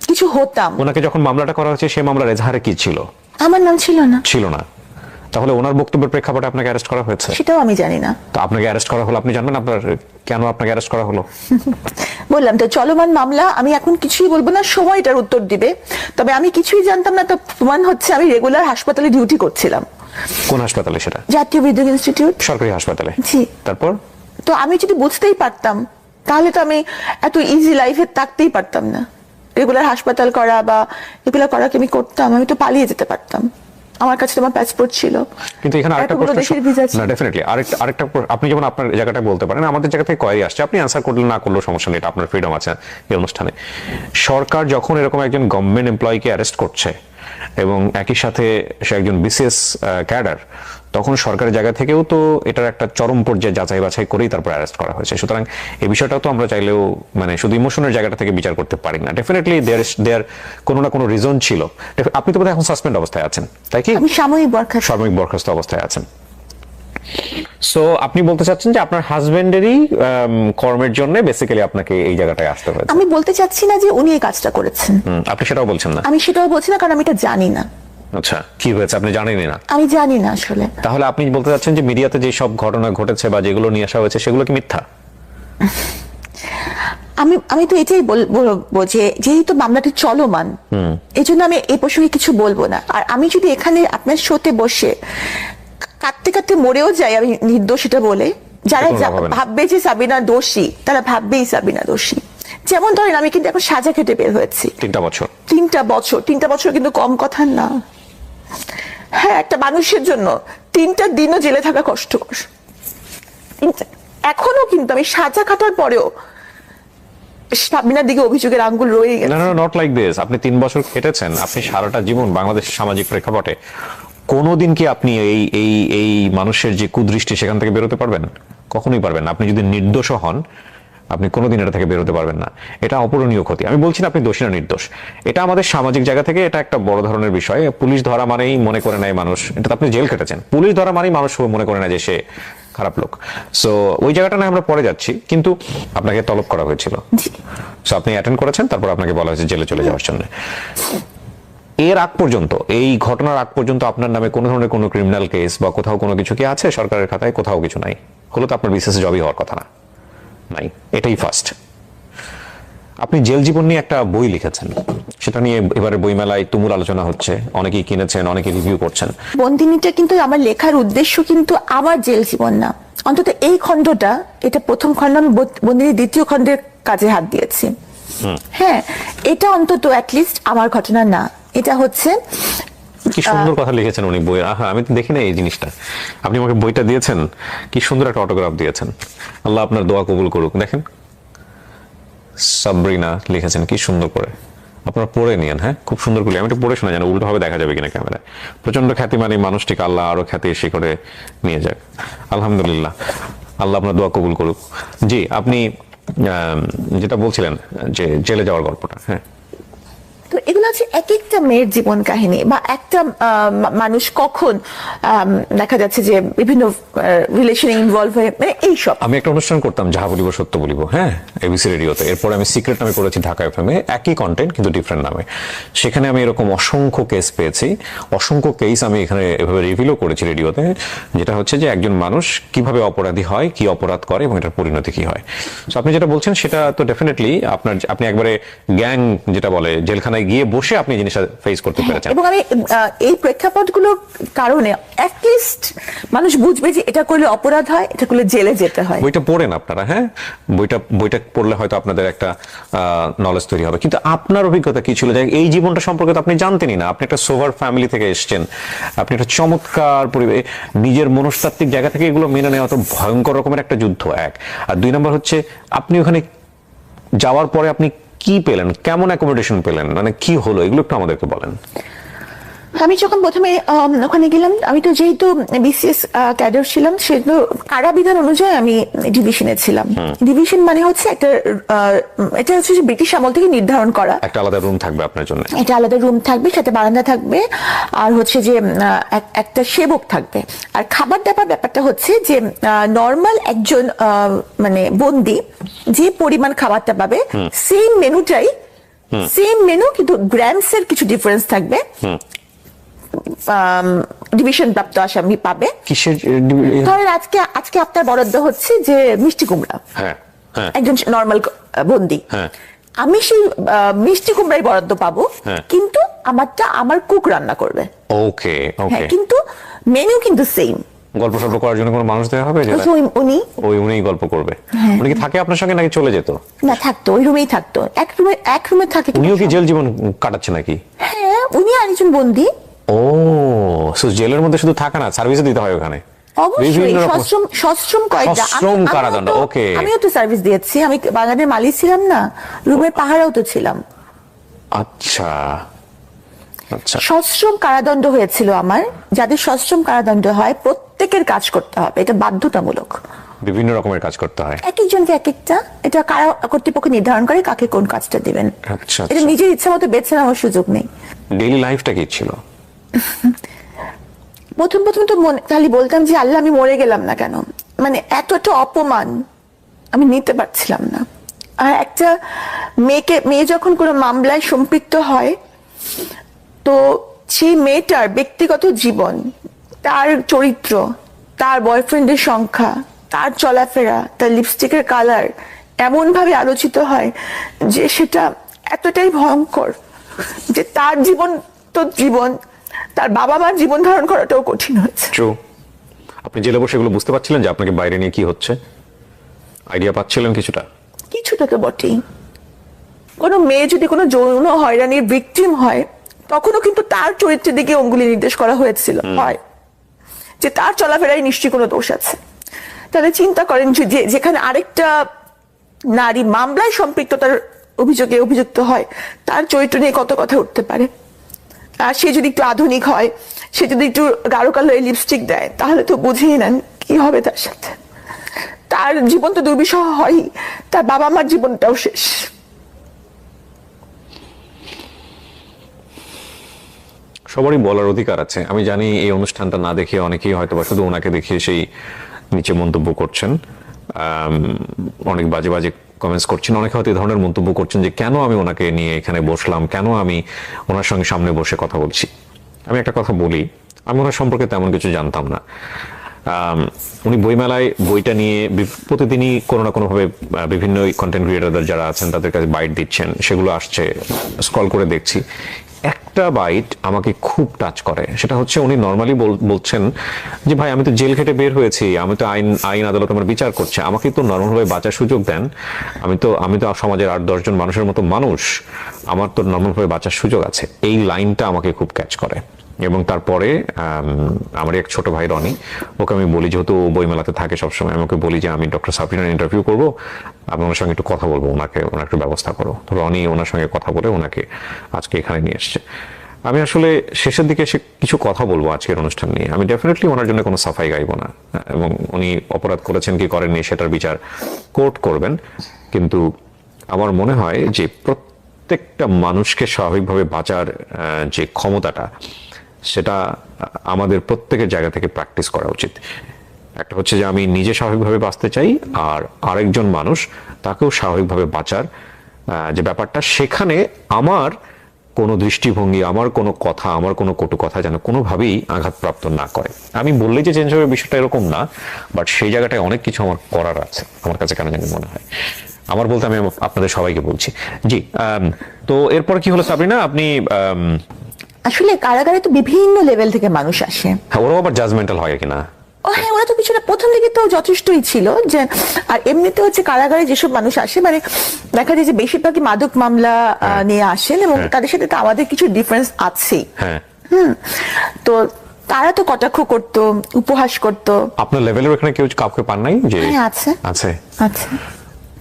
S1: কিছু হতাম।
S2: ওনাকে যখন মামলাটা করা হয়েছে, সেই মামলার এজাহারে কি ছিল?
S1: আমার নাম ছিল না।
S2: ছিল না? তাহলে ওনার বক্তব্যের প্রেক্ষাপটে আপনাকে অ্যারেস্ট করা হয়েছে?
S1: সেটাও আমি জানি না।
S2: তো আপনাকে অ্যারেস্ট করা হলো, আপনি জানবেন আপনার কেন আপনাকে অ্যারেস্ট করা হলো?
S1: বললাম তো, চলমান মামলা, আমি এখন কিছুই বলবো না, সময় এটার উত্তর দিবে। তবে আমি কিছুই জানতাম না, তো প্রমাণ হচ্ছে আমি রেগুলার হাসপাতালে ডিউটি করছিলাম।
S2: কোন হাসপাতালে সেটা?
S1: জাতীয় বিদ্যুৎ ইনস্টিটিউট,
S2: সরকারি হাসপাতালে।
S1: জি।
S2: তারপর?
S1: তো আমি যদি বুঝতেই পারতাম, তাহলে তো আমি এত ইজি লাইফে থাকতেই পারতাম না। রেগুলার হাসপাতাল করা বা এগুলো করাকে আমি করতাম, আমি তো পালিয়ে যেতে পারতাম। আমার কাছে তোমার পাসপোর্ট ছিল।
S2: কিন্তু এখানে আরেকটা প্রশ্ন, না ডেফিনেটলি আরেকটা আপনি যেমন আপনার জায়গাটা বলতে পারেন, আমাদের জায়গা থেকে কোয়ারি আসছে, আপনি আনসার করলে না করলেও সমস্যা নেই, এটা আপনার ফ্রিডম আছে এই অনুষ্ঠানে। সরকার যখন এরকম একজন গভর্নমেন্ট এমপ্লয়িকে অ্যারেস্ট করছে, এবং একই সাথে সে একজন বিসিএস ক্যাডার, তখন সরকারের জায়গা থেকেও তো এটার একটা চরম পর্যায়ে যাচাই বাছাই করেই তারপর অ্যারেস্ট করা হয়েছে। সুতরাং এই বিষয়টাও তো আমরা চাইলেও মানে শুধু ইমোশনের জায়গাটা থেকে বিচার করতে পারি না। ডেফিনেটলি দেয়ার কোনো না কোনো রিজন ছিল। আপনি তো বোধহয় এখন সাসপেন্ড অবস্থায় আছেন, তাই কি?
S1: আমি সাময়িক
S2: বরখাস্ত অবস্থায় আছেন। সো আপনি বলতে চাচ্ছেন যে আপনার হাজবেন্ডেরই কর্মের জন্য বেসিক্যালি আপনাকে এই জায়গাটায় আসতে হয়েছে?
S1: আমি বলতে চাচ্ছি না যে উনি এই কাজটা করেছেন।
S2: আপনি সেটাও বলছেন না?
S1: আমি সেটাও বলছি না, কারণ আমি এটা জানি না।
S2: আচ্ছা, কি হয়েছে আপনি জানেনই না?
S1: আমি জানি না আসলে।
S2: তাহলে আপনি বলতে চাচ্ছেন যে মিডিয়াতে যে সব ঘটনা ঘটেছে বা যেগুলো নিয়ে আসা হয়েছে, সেগুলো কি মিথ্যা?
S1: আমি তো এটাই বলবো যে যেহেতু মামলাটি চলমান, এই জন্য আমি এই প্রসঙ্গে কিছু বলবো না। আর আমি যদি এখানে আপনার শোতে বসে কাঁদতে কাঁদতে মরেও যাই আমি নির্দোষ এটা বলে, যারা ভাববে যে সাবিনা দোষী, তারা ভাববেই সাবিনা দোষী। যেমন ধরেন, আমি কিন্তু এখন সাজা খেটে বের হয়েছি
S2: 3টা বছর।
S1: 3টা বছর কিন্তু কম কথা না। হ্যাঁ, একটা মানুষের জন্য 3টা দিনও জেলে থাকা কষ্টকর। এখনো কিন্তু আমি সাজা খাটার পরেও সাবিনার দিকে অভিযোগের আঙ্গুল রয়ে গেছে।
S2: না না, নট লাইক দিস। আপনি 3 বছর কেটেছেন, আপনি সারাটা জীবন বাংলাদেশের সামাজিক প্রেক্ষাপটে কোনোদিন কি আপনি এই এই এই মানুষের যে কুদৃষ্টি সেখান থেকে বেরোতে পারবেন? কখনোই পারবেন না। আপনি যদি নির্দোষ হন, আপনি কোনোদিন এটা থেকে বেরোতে পারবেন না। এটা অপূরণীয় ক্ষতি। আমি বলছি না আপনি দোষী না নির্দোষ, এটা আমাদের সামাজিক জায়গা থেকে এটা একটা বড় ধরনের বিষয়। পুলিশ ধরা মানেই মনে করে নেয় মানুষ, এটা তো আপনি জেল কেটেছেন, পুলিশ ধরা মানেই মানুষ মনে করে নেয় যে সে খারাপ লোক। সো ওই জায়গাটা না আমরা পরে যাচ্ছি, কিন্তু আপনাকে তলব করা হয়েছিল, সো আপনি অ্যাটেন্ড করেছেন, তারপর আপনাকে বলা হয়েছে জেলে চলে যাওয়ার জন্য। এর আগ পর্যন্ত, এই ঘটনার আগ পর্যন্ত আপনার নামে কোনো ধরনের কোনো ক্রিমিনাল কেস বা কোথাও কোনো কিছু কি আছে সরকারের খাতায়? কোথাও কিছু নাই। হলো তো আপনার বিশেষ জবই হওয়ার কথা না, নাই, এটাই ফার্স্ট। আপনি জেল জীবন নিয়ে একটা বই লিখেছেন, সেটা নিয়ে এবারে বইমেলায় তুমুল আলোচনা হচ্ছে, অনেকেই কিনেছেন, অনেকে রিভিউ করছেন।
S1: বন্দিনীটা কিন্তু আমার লেখার উদ্দেশ্য কিন্তু আমার জেল জীবন না, অন্তত এই খণ্ডটা, এটা প্রথম খণ্ড, আমি বন্দিনীর দ্বিতীয় খণ্ডের কাজে হাত দিয়েছি। হ্যাঁ, এটা অন্তত অ্যাটলিস্ট আমার ঘটনা না, এটা হচ্ছে।
S2: কি সুন্দর কথা লিখেছেন উনি বই। আহা, আমি তো দেখি না এই জিনিসটা। আপনি আমাকে বইটা দিয়েছেন, কি সুন্দর একটা অটোগ্রাফ দিয়েছেন। আল্লাহ আপনার দোয়া কবুল করুক। দেখেন সাবরিনা লিখেছেন কি সুন্দর করে, আপনারা পড়ে নিয়েন। হ্যাঁ, খুব সুন্দর করে। আমি একটু পড়ে শোনা, জানো উল্টো ভাবে দেখা যাবে কিনা ক্যামেরায়। প্রচন্ড খ্যাতিমানী মানুষটিকে আল্লাহ আরো খ্যাতি শিখরে নিয়ে যাক। আলহামদুলিল্লাহ, আল্লাহ আপনার দোয়া কবুল করুক। জি, আপনি যেটা বলছিলেন যে জেলে যাওয়ার গল্পটা। হ্যাঁ,
S1: তো এগুলো হচ্ছে এক একটা মেয়ের জীবন কাহিনী, বা একটা মানুষ কখন দেখা যাচ্ছে যে বিভিন্ন রিলেশনে ইনভলভ হয়ে, মানে এইসব।
S2: আমি একটা অনুষ্ঠান করতাম, যাহা বলিব সত্য বলিব, হ্যাঁ, এবিসি রেডিওতে। এরপর আমি সিক্রেট নামে করেছি ঢাকা এফএমে, একই কন্টেন্ট কিন্তু ডিফারেন্ট নামে। সেখানে আমি এরকম অসংখ্য কেস পেয়েছি, অসংখ্য কেস আমি এখানে এভাবে রিভিলও করেছি রেডিওতে, যেটা হচ্ছে যে একজন মানুষ কিভাবে অপরাধী হয়, কি অপরাধ করে এবং এটার পরিণতি কি হয়। তো আপনি যেটা বলছেন সেটা তো ডেফিনেটলি আপনি একবারে গ্যাং যেটা বলে জেলখানায় গিয়ে বসে আপনি জিনিসটা ফেস করতে পেরেছেন।
S1: এবং আমি এই প্রেক্ষাপটগুলোর কারণে অ্যাটলিস্ট মানুষ বুঝবে যে এটা করলে অপরাধ হয়, এটা করলে জেলে যেতে হয়।
S2: বইটা পড়েন আপনারা, হ্যাঁ, বইটা পড়লে হয়তো আপনাদের একটা নলেজ তৈরি হবে। কিন্তু আপনার অভিজ্ঞতা কি ছিল? যে এই জীবনটা সম্পর্কে তো আপনি জানতেনই না। আপনি একটা সোভার ফ্যামিলি থেকে এসেছেন, আপনি একটা চমৎকার পরিবেশ, নিজের মনস্তাত্ত্বিক জায়গা থেকে এগুলো মেনে নেওয়া তো ভয়ঙ্কর রকমের একটা যুদ্ধ, এক। আর 2 নম্বর হচ্ছে আপনি ওখানে যাওয়ার পরে আপনি কি পেলেন, কেমন অ্যাকোমোডেশন পেলেন, মানে কি হলো, এগুলো একটু আমাদেরকে বলেন।
S1: আমি যখন প্রথমে ওখানে গেলাম, আমি তো যেহেতু বিসিএস ক্যাডার ছিলাম, সেহেতু কারাবিধান অনুযায়ী আমি ডিভিশনে ছিলাম। ডিভিশন মানে হচ্ছে একটা, এটা হচ্ছে যে ব্রিটিশ আমল থেকে নির্ধারণ করা
S2: একটা আলাদা রুম থাকবে আপনার জন্য,
S1: এটা আলাদা রুম থাকবে, সাথে বারান্দা থাকবে, আর হচ্ছে যে একটা সেবক থাকবে। আর খাবার দাবার ব্যাপারটা হচ্ছে যে নর্মাল একজন মানে বন্দি যে পরিমাণ খাবারটা পাবে, সেম মেনুটাই, সেম মেনু, কিন্তু গ্রামস এর কিছু ডিফারেন্স থাকবে। ডিভিশন প্রাপ্ত আসামি পাবে।
S2: কিসের?
S1: ধরেন আজকে আপনার বরাদ্দ হচ্ছে যে মিষ্টি কুমড়া,
S2: হ্যাঁ, হ্যাঁ,
S1: একজন নর্মাল বন্দি,
S2: হ্যাঁ,
S1: আমি সেই মিষ্টি কুমড়াই বরাদ্দ পাবো, কিন্তু আমারটা আমার কুক রান্না করবে।
S2: ওকে,
S1: হ্যাঁ,
S2: ওকে।
S1: কিন্তু মেনু কিন্তু সেম।
S2: গল্প সল্প করার জন্য কোনো মানুষ দেওয়া হবে? উনিই গল্প করবে। উনি কি থাকে আপনার সঙ্গে নাকি চলে যেত?
S1: না, থাকতো, ওই রুমেই থাকতো, এক রুমে থাকে।
S2: উনিও কি জেল জীবন কাটাচ্ছে নাকি?
S1: হ্যাঁ, উনি আরেকজন বন্দি।
S2: ও, সো জেলের মধ্যে শুধু থাকা না, সার্ভিসও দিতে হয় ওখানে।
S1: অবশ্যই সশ্রম কয়টা,
S2: সশ্রম কারাদণ্ড। ওকে,
S1: আমিও তো সার্ভিস দিয়েছি, আমি বাগানের মালিক ছিলাম না, রুমের পাহারাও তো ছিলাম।
S2: আচ্ছা, আচ্ছা।
S1: সশ্রম কারাদণ্ড হয়েছিল আমার। যাদের সশ্রম কারাদণ্ড হয় প্রত্যেকের কাজ করতে হবে, এটা বাধ্যতামূলক।
S2: বিভিন্ন রকমের কাজ করতে হয়,
S1: এক একজনকে এক একটা, এটা কারা কর্তৃপক্ষ নির্ধারণ করে কাকে কোন কাজটা দিবেন।
S2: আচ্ছা,
S1: এটা নিজের ইচ্ছা মতো বেছে নেওয়ার সুযোগ নেই।
S2: ডেইলি লাইফটা কি ছিল?
S1: প্রথম তো খালি বলতাম যে আল্লাহ, আমি মরে গেলাম না কেন, মানে এতটা অপমান আমি নিতে পারছিলাম না। আর একটা মেয়ে যখন কোনো মামলায় সম্পৃক্ত হয়, তো সেই মেয়েটার ব্যক্তিগত জীবন, তার চরিত্র, তার বয়ফ্রেন্ডের সংখ্যা, তার চলাফেরা, তার লিপস্টিকের কালার এমন ভাবে আলোচিত হয় যে সেটা এতটাই ভয়ঙ্কর যে তার জীবন তো জীবন, তার বাবা মার জীবন ধারণ করাটাও কঠিন হয়েছে।
S2: আপনি জেলে বসে এগুলো বুঝতে পারছিলেন যে আপনাকে বাইরে নিয়ে কি হচ্ছে? আইডিয়া পাচ্ছিলেন কিছুটা?
S1: কিছুটা তো বটেই। কোনো মেয়ে যদি কোনো যৌন হয়রানির ভিকটিম হয়, তখনও কিন্তু তার চরিত্রের দিকে অঙ্গুলি নির্দেশ করা হয়েছিল, হয় যে তার চলাফেরায় নিশ্চয়ই কোনো দোষ আছে। তাহলে চিন্তা করেন যে যেখানে আরেকটা নারী মামলায় সম্পৃক্ততার অভিযোগে অভিযুক্ত হয়, তার চরিত্র নিয়ে কত কথা উঠতে পারে। আর সে যদি একটু আধুনিক হয়, সে যদি একটু গাঢ় কালারের লিপস্টিক দেয়, তাহলে তো বুঝেই নেন কি হবে তার সাথে। তার জীবন তো দুর্বিষহ হয়, তার বাবা মার জীবনটাও শেষ।
S2: সবারই বলার অধিকার আছে। আমি জানি এই অনুষ্ঠানটা না দেখে অনেকেই হয়তো বা শুধু ওনাকে দেখিয়ে সেই নিচে মন্তব্য করছেন, অনেক বাজে বাজে কমেন্টস করছেন, অনেকে হয়তো এই ধরনের মন্তব্য করছেন যে কেন আমি ওনাকে নিয়ে এখানে বসলাম, কেন আমি ওনার সঙ্গে সামনে বসে কথা বলছি। আমি একটা কথা বলি, আমি ওনার সম্পর্কে তেমন কিছু জানতাম না। উনি বইমেলায় বইটা নিয়ে প্রতিদিনই কোনো না কোনোভাবে বিভিন্ন কন্টেন্ট ক্রিয়েটরদের যারা আছেন তাদের কাছে বাইট দিচ্ছেন, সেগুলো আসছে, স্ক্রল করে দেখছি। একটা বাইট আমাকে খুব টাচ করে, সেটা হচ্ছে উনি নর্মালি বলছেন যে ভাই আমি তো জেল খেটে বের হয়েছি, আমি তো আইন আদালত আমার বিচার করছে, আমাকে তো নর্মালভাবে বাঁচার সুযোগ দেন, আমি তো সমাজের 8-10 জন মানুষের মতো মানুষ, আমার তো নর্মালভাবে বাঁচার সুযোগ আছে। এই লাইনটা আমাকে খুব ক্যাচ করে। এবং তারপরে আমার এক ছোট ভাই রনি, ওকে আমি বলি, যেহেতু বইমেলাতে থাকে সবসময়, আমাকে বলি যে আমি ডক্টর সাবরিনার ইন্টারভিউ করবো, আমি ওনার সঙ্গে একটু কথা বলবো, ওনার একটু ব্যবস্থা করো। তো রনি ওনার সঙ্গে কথা বলে ওনাকে আজকে এখানে নিয়ে এসছে। আমি আসলে শেষের দিকে এসে কিছু কথা বলবো আজকের অনুষ্ঠান নিয়ে। আমি ডেফিনেটলি ওনার জন্য কোনো সাফাই গাইবো না, এবং উনি অপরাধ করেছেন কি করেননি সেটার বিচার কোর্ট করবেন। কিন্তু আমার মনে হয় যে প্রত্যেকটা মানুষকে স্বাভাবিকভাবে বাঁচার যে ক্ষমতাটা, সেটা আমাদের প্রত্যেকের জায়গা থেকে প্র্যাকটিস করা উচিত। একটা হচ্ছে যে আমি নিজে স্বাভাবিকভাবে বাঁচতে চাই, আর আরেকজন মানুষ তাকেও স্বাভাবিকভাবে বাঁচার যে ব্যাপারটা, সেখানে আমার কোনো দৃষ্টিভঙ্গি, আমার কোনো কথা, আমার কোনো কটু কথা যেন কোনোভাবেই আঘাতপ্রাপ্ত না করে। আমি বললেই যে চেঞ্জ হবে বিষয়টা এরকম না, বাট সেই জায়গাটায় অনেক কিছু আমার করার আছে, আমার কাছে কেন জানি মনে হয়। আমার বলতে আমি আপনাদের সবাইকে বলছি। জি, তো এরপর কি হলো সাবরিনা? আপনি
S1: আসলে কারাগারে তো বিভিন্ন লেভেল থেকে মানুষ আসে।
S2: ওরাও আবার জাজমেন্টাল হয় কিনা?
S1: ও হ্যাঁ, ওরা তো কিছুটা প্রথম দিকে তো যথেষ্টই ছিল যে, আর এমনিতে হচ্ছে কারাগারে যেসব মানুষ আসে, মানে দেখা যায় যে বেশিরভাগই মাদক মামলা নিয়ে আসেন, এবং তাদের সাথে তো আমাদের কিছু ডিফারেন্স আছেই।
S2: হ্যাঁ,
S1: তো তারা তো কটাক্ষ করতো, উপহাস করতো।
S2: আপনার লেভেলের ওখানে কেউ কাউকে পান নাই? যে
S1: হ্যাঁ, আছে
S2: আছে
S1: আছে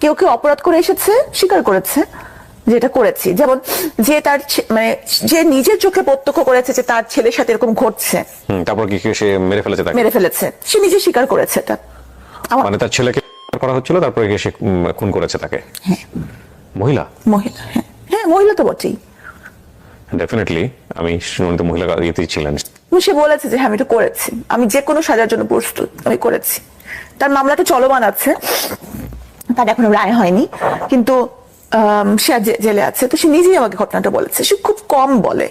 S1: কেউ কেউ অপরাধ করে এসেছে, স্বীকার করেছে যেটা করেছি। যেমন যে তার মানে যে নিজের চোখে প্রত্যক্ষ করেছে যে তার ছেলের সাথে এরকম ঘটছে,
S2: তারপর কি সে মেরে ফেলেছে? তাকে
S1: মেরে ফেলেছে, সে নিজে স্বীকার করেছে এটা।
S2: মানে তার ছেলেকে করা হচ্ছিল, তারপরে সে খুন করেছে তাকে?
S1: হ্যাঁ।
S2: মহিলা?
S1: মহিলা, হ্যাঁ হ্যাঁ, মহিলা তো বটেই।
S2: ডেফিনেটলি আমি শুনতে মহিলা ইয়েতেই ছিলেন।
S1: সে বলেছে যে হ্যাঁ আমি এটা করেছি, আমি যে কোনো সাজার জন্য প্রস্তুত, আমি করেছি। তার মামলাটা চলমান আছে, তার এখনো রায় হয়নি, কিন্তু সে জেলে আছে। তো সে নিজেই আমাকে ঘটনাটা বলেছে। সে খুব কম বলে,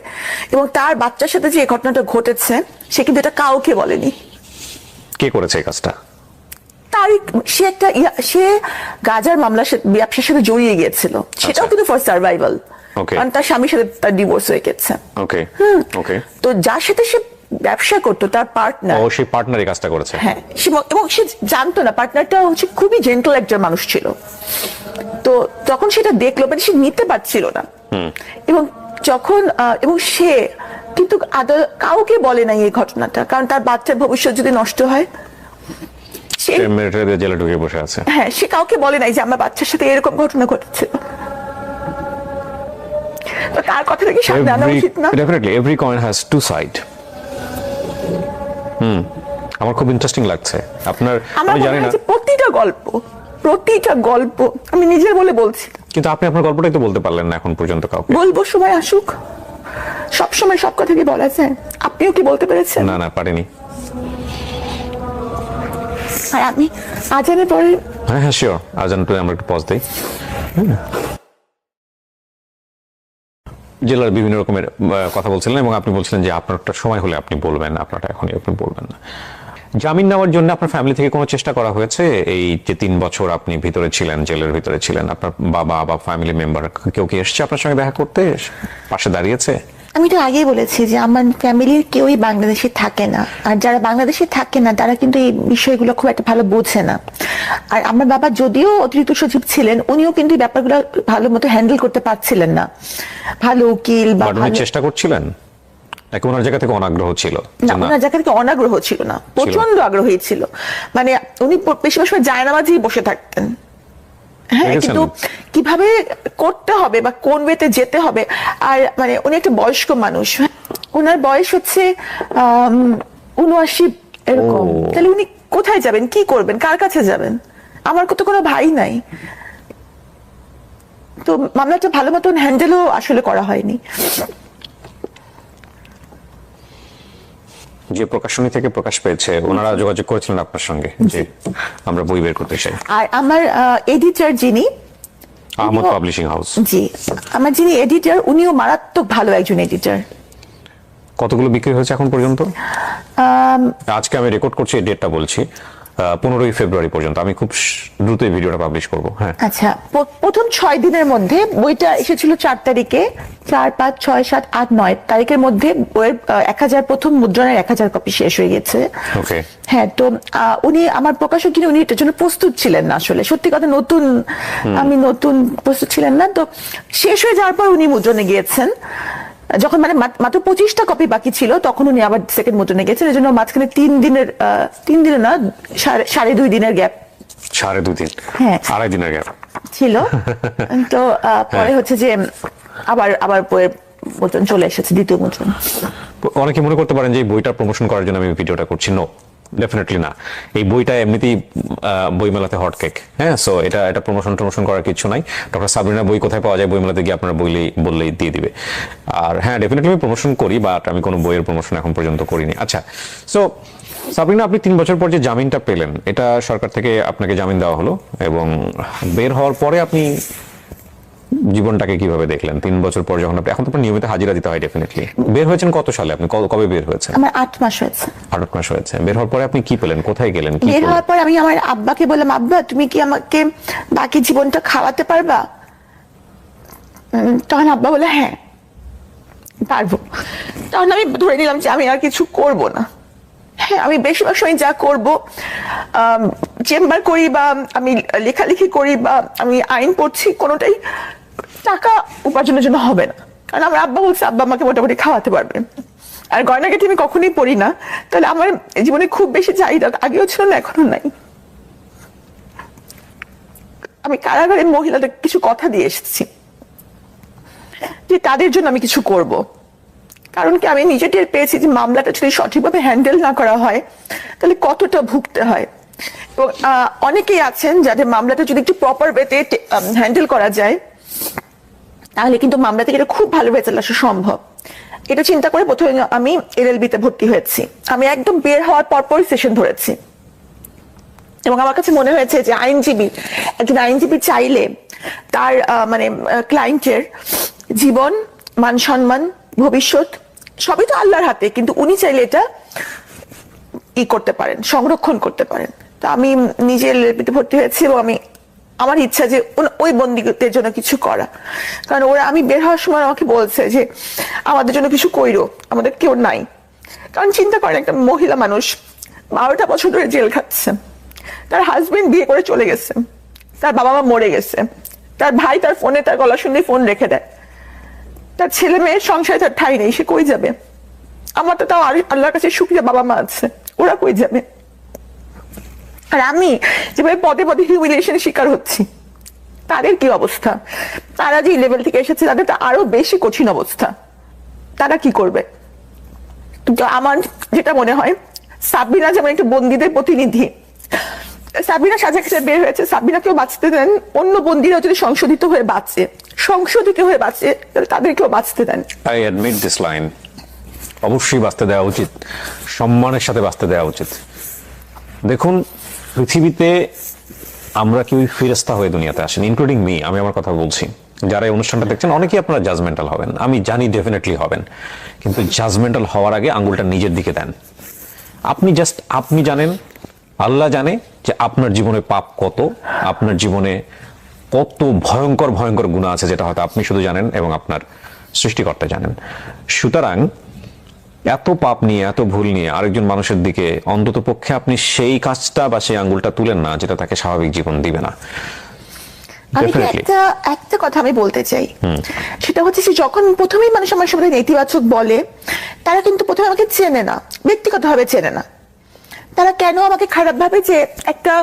S1: এবং তার বাচ্চার সাথে যে ঘটনাটা ঘটেছে সে কিন্তু এটা কাউকে বলেনি।
S2: কে করেছে এই কাজটা?
S1: তার সে একটা সে গাজার মামলার ব্যবসার সাথে জড়িয়ে গিয়েছিল, সেটাও কিন্তু ফর সার্ভাইভাল, কারণ তার স্বামীর সাথে তার ডিভোর্স হয়ে গেছে।
S2: ওকে ওকে।
S1: তো যার সাথে সে ব্যবসা করতো, তার পার্টনার,
S2: ও সেই পার্টনারই কাজটা করেছে?
S1: হ্যাঁ, এবং সে জানতো না, পার্টনারটা হচ্ছে খুবই জেন্টল একজন মানুষ ছিল। তো তখন সেটা দেখলো, মানে সে নিতে পারছিল না, এবং যখন এবং সে কিন্তু কাউকে বলে নাই এই ঘটনাটা, কারণ তার বাচ্চার ভবিষ্যৎ যদি নষ্ট হয়। সে
S2: জেলে ঢুকে বসে আছে।
S1: হ্যাঁ, সে কাউকে বলে নাই যে আমার বাচ্চার সাথে এরকম ঘটনা ঘটেছে। তো তার কথা থেকে সামনে আনা উচিত না?
S2: Definitely every coin has to side. আমার খুব ইন্টারেস্টিং লাগছে আপনার। আমি জানি না,
S1: প্রতিটা গল্প আমি নিজের বলে বলছি,
S2: কিন্তু আপনি আপনার গল্পটাই তো বলতে পারলেন না এখন পর্যন্ত কাউকে।
S1: বলবো, সময় আসুক। সব সময় সব কথা কি বলা যায়? আপনিও কি বলতে পেরেছেন?
S2: না, পারিনি।
S1: আর আমি আজানের পরে,
S2: হ্যাঁ শিওর, আজানটা আমরা একটু পজ দেই। জেলার বিভিন্ন রকমের কথা বলছিলেন, এবং আপনি বলছিলেন যে আপনার একটা সময় হলে আপনি বলবেন, আপনারটা এখনই আপনি বলবেন না। জামিন নেওয়ার জন্য আপনার ফ্যামিলি থেকে কোনো চেষ্টা করা হয়েছে? এই যে 3 বছর আপনি ভিতরে ছিলেন, জেলের ভিতরে ছিলেন, আপনার বাবা বা ফ্যামিলি মেম্বার কেউ কি এসেছে আপনার সঙ্গে দেখা করতে, পাশে দাঁড়িয়েছে?
S1: আমি তো আগেই বলেছি যে আমার ফ্যামিলির কেউই বাংলাদেশে থাকে না, আর যারা বাংলাদেশে থাকে না তারা কিন্তু এই বিষয়গুলো খুব একটা ভালো বোঝে না। আর আমার বাবা যদিও অতিরিক্ত সচিব ছিলেন, উনিও কিন্তু ব্যাপারগুলো ভালো মতো হ্যান্ডেল করতে পারছিলেন না। ভালো উকিল বা
S2: চেষ্টা করছিলেন? নাকি ওনার জায়গা থেকে অনাগ্রহ ছিল?
S1: না, ওনার জায়গা থেকে অনাগ্রহ ছিল না, প্রচন্ড আগ্রহী ছিল। মানে উনি বেশিরভাগ সময় জায়নামাজেই বসে থাকতেন। হ্যাঁ, কিন্তু কিভাবে করতে হবে বা কোন ওয়েতে যেতে হবে, আর মানে উনি একটা বয়স্ক মানুষ, ওনার বয়স হচ্ছে 79 এরকম। তাহলে উনি কোথায় যাবেন, কি করবেন, কার কাছে যাবেন? আমার তো কোনো ভাই নাই, তো মামলাটা ভালো মতন হ্যান্ডেলও আসলে করা হয়নি।
S2: যে প্রকাশনী থেকে প্রকাশ পেয়েছে ওনারা যোগাযোগ করেছিলেন আপনার সঙ্গে যে আমরা বই বের করতে চাই?
S1: আর আমার এডিটর যিনি,
S2: আহমদ পাবলিশিং হাউস,
S1: জি, আমার যিনি এডিটর উনিও মারাত্মক ভালো একজন এডিটর।
S2: কতগুলো বিক্রি হয়েছে এখন পর্যন্ত? আজকে আমি রেকর্ড করছি, এই ডেটটা বলছি, 15ই ফেব্রুয়ারি পর্যন্ত। আমি খুব দ্রুত এই ভিডিওটা পাবলিশ করব। হ্যাঁ,
S1: আচ্ছা, প্রথম 6 দিনের মধ্যে বইটা এসেছিল 4 তারিখে, 4, 5, 6, 7, 8, 9 তারিখের মধ্যে বইয়ের 1000 প্রথম মুদ্রণের 1000 কপি শেষ হয়ে গেছে।
S2: ওকে।
S1: হ্যাঁ, তো উনি আমার প্রকাশক যিনি, উনি এটার জন্য প্রস্তুত ছিলেন না আসলে, সত্যি কথা, আমি নতুন প্রস্তুত ছিলেন না। তো শেষ হয়ে যাওয়ার পর উনি মুদ্রণে গিয়েছেন, যখন মানে মাত্র 25টা কপি বাকি ছিল, তখন উনি আবার সেকেন্ড মুদ্রণে গেছেন। এই জন্য মাঝখানে 3 দিনের না, 2.5 দিনের গ্যাপ।
S2: 2.5 দিন?
S1: হ্যাঁ,
S2: 2.5 দিনের গ্যাপ
S1: ছিল। তো পরে হচ্ছে যে আবার বইয়ের মুদ্রণ চলে এসেছে, দ্বিতীয় মুদ্রণ।
S2: অনেকে মনে করতে পারেন যে এই বইটা প্রমোশন করার জন্য আমি ভিডিওটা করছি। নো, ডেফিনেটলি না। এই বইটা এমনিতেই বইমেলাতে হট কেক। হ্যাঁ, সো এটা প্রমোশন করার কিছু নাই। ডক্টর সাবরিনা বই কোথায় পাওয়া যায়, বইমেলাতে গিয়ে আপনারা বললেই দিয়ে দিবে। আর হ্যাঁ, ডেফিনেটলি আমি প্রমোশন করি, বাট আমি কোনো বইয়ের প্রমোশন এখন পর্যন্ত করিনি। আচ্ছা, সো সাবরিনা, আপনি 3 বছর পর যে জামিনটা পেলেন, এটা সরকার থেকে আপনাকে জামিন দেওয়া হলো, এবং বের হওয়ার পরে আপনি জীবনটাকে কিভাবে দেখলেন 3 বছর পর, যখন আপনি এখন তো নিয়মিত হাজিরা দিতে হয় ডেফিনেটলি? বের হয়েছেন কত সালে? আপনি কবে বের হয়েছেন?
S1: আমার 8 মাস হয়েছে।
S2: 8 মাস হয়েছে। বের হওয়ার পরে আপনি কি পেলেন, কোথায় গেলেন?
S1: বের হওয়ার পর আমি আমার আব্বাকে বললাম, আব্বা তুমি কি আমাকে বাকি জীবনটা খাওয়াতে পারবা? তখন আব্বা বলে হ্যাঁ পারবো। তখন আমি ধরে নিলাম যে আমি আর কিছু করব না। হ্যাঁ, আমি বেশিরভাগ সময় যা করব, চেম্বার করি বা আমি লেখালেখি করি বা আমি আইন পড়ছি, কোনোটাই টাকা উপার্জনের জন্য হবে না। কারণ আমার আব্বা বলছে আব্বা আমাকে মোটামুটি খাওয়াতে পারবে। আর গয়নাগাটি আমি কখনোই পড়ি না, তাহলে আমার জীবনে খুব বেশি চাহিদা আগেও ছিল না, এখনো নাই। আমি কারাগারের মহিলাদের কিছু কথা দিয়ে এসেছি যে তাদের জন্য আমি কিছু করব। কারণ কি, আমি নিজে টের পেয়েছি যে মামলাটা যদি সঠিকভাবে হ্যান্ডেল না করা হয় তাহলে কতটা ভুগতে হয়। এবং অনেকেই আছেন যাদের মামলাটা যদি একটু প্রপার ওয়েতে হ্যান্ডেল করা যায়, তাহলে কিন্তু মামলা থেকে এটা খুব ভালো রেজাল্ট আসা সম্ভব। এটা চিন্তা করে প্রথমে আমি এলএলবি তে ভর্তি হয়েছি। আমি একদম বের হওয়ার পরপরই সেশন ধরেছি, এবং আমার কাছে মনে হয়েছে যে একজন আইনজীবী চাইলে তার মানে ক্লায়েন্টের জীবন, মান সম্মান, ভবিষ্যৎ সবই তো আল্লাহর হাতে, কিন্তু উনি চাইলে এটা করতে পারেন, সংরক্ষণ করতে পারেন। তো আমি নিজে এলএলবি তে ভর্তি হয়েছি, এবং আমার ইচ্ছা যে ওই বন্দীদের জন্য কিছু করা। কারণ ওরা, আমি বের হওয়ার সময় আমাকে বলছে যে আমাদের জন্য কিছু কইরো, আমাদের কেউ নাই। কারণ চিন্তা করেন, একটা মহিলা মানুষ 12টা বছর ধরে জেল খাচ্ছে, তার হাজবেন্ড বিয়ে করে চলে গেছে, তার বাবা মা মরে গেছে, তার ভাই তার ফোনে তার গলা শুনলে ফোন রেখে দেয়, তার ছেলে মেয়ের সংসারে তার ঠাঁই নেই, সে কই যাবে? আমার তো তাও আল্লাহর কাছে শুকরিয়া বাবা মা আছে, ওরা কই যাবে? আর আমি যেভাবে পদে পদে হিউমিলিয়েশনের শিকার হচ্ছি, তাদের কি অবস্থা? তারা যে লেভেল থেকে এসেছে তাদের তো আরো বেশি কঠিন অবস্থা, তারা কি করবে? তো আমার যেটা মনে হয়, সাবরিনা যেমন একটা বন্দীদের প্রতিনিধি, সাবরিনা সাজা খেতে বের হয়েছে, সাবরিনাকেও বাঁচতে দেন। অন্য বন্দীরা যদি সংশোধিত হয়ে বাঁচে তাহলে তাদেরকেও বাঁচতে দেন।
S2: I admit this line. অবশ্যই বাঁচতে দেওয়া উচিত, সম্মানের সাথে বাঁচতে দেওয়া উচিত। দেখুন, পৃথিবীতে আমরা কেউই ফেরেশতা হয়ে দুনিয়াতে আসেন, ইনক্লুডিং মি। আমি আমার কথা বলছি, যারা এই অনুষ্ঠানটা দেখছেন অনেকেই আপনারা জাজমেন্টাল হবেন, আমি জানি ডেফিনেটলি হবেন, কিন্তু জাজমেন্টাল হওয়ার আগে আঙ্গুলটা নিজের দিকে দেন। আপনি জানেন, আল্লাহ জানে যে আপনার জীবনে পাপ কত, আপনার জীবনে কত ভয়ঙ্কর ভয়ঙ্কর গুনাহ আছে, যেটা হয়তো আপনি শুধু জানেন এবং আপনার সৃষ্টিকর্তা জানেন। সুতরাং এত পাপ নিয়ে, এত ভুল নিয়ে আরেকজন মানুষের দিকে অন্তত পক্ষে আপনি সেই কাজটা বা সেই আঙ্গুলটা তুলেন না যেটা তাকে স্বাভাবিক জীবন দিবে না।
S1: আমি কি
S2: Definitely.
S1: একটা একটা কথা আমি বলতে চাই, সেটা হচ্ছে যে যখন প্রথমেই মানুষ আমার সামনে নেতিবাচক বলে, তারা কিন্তু প্রথমে আমাকে চেনে না, ব্যক্তিগতভাবে চেনে না। তারা কেন আমাকে খারাপ ভাবে যে একটা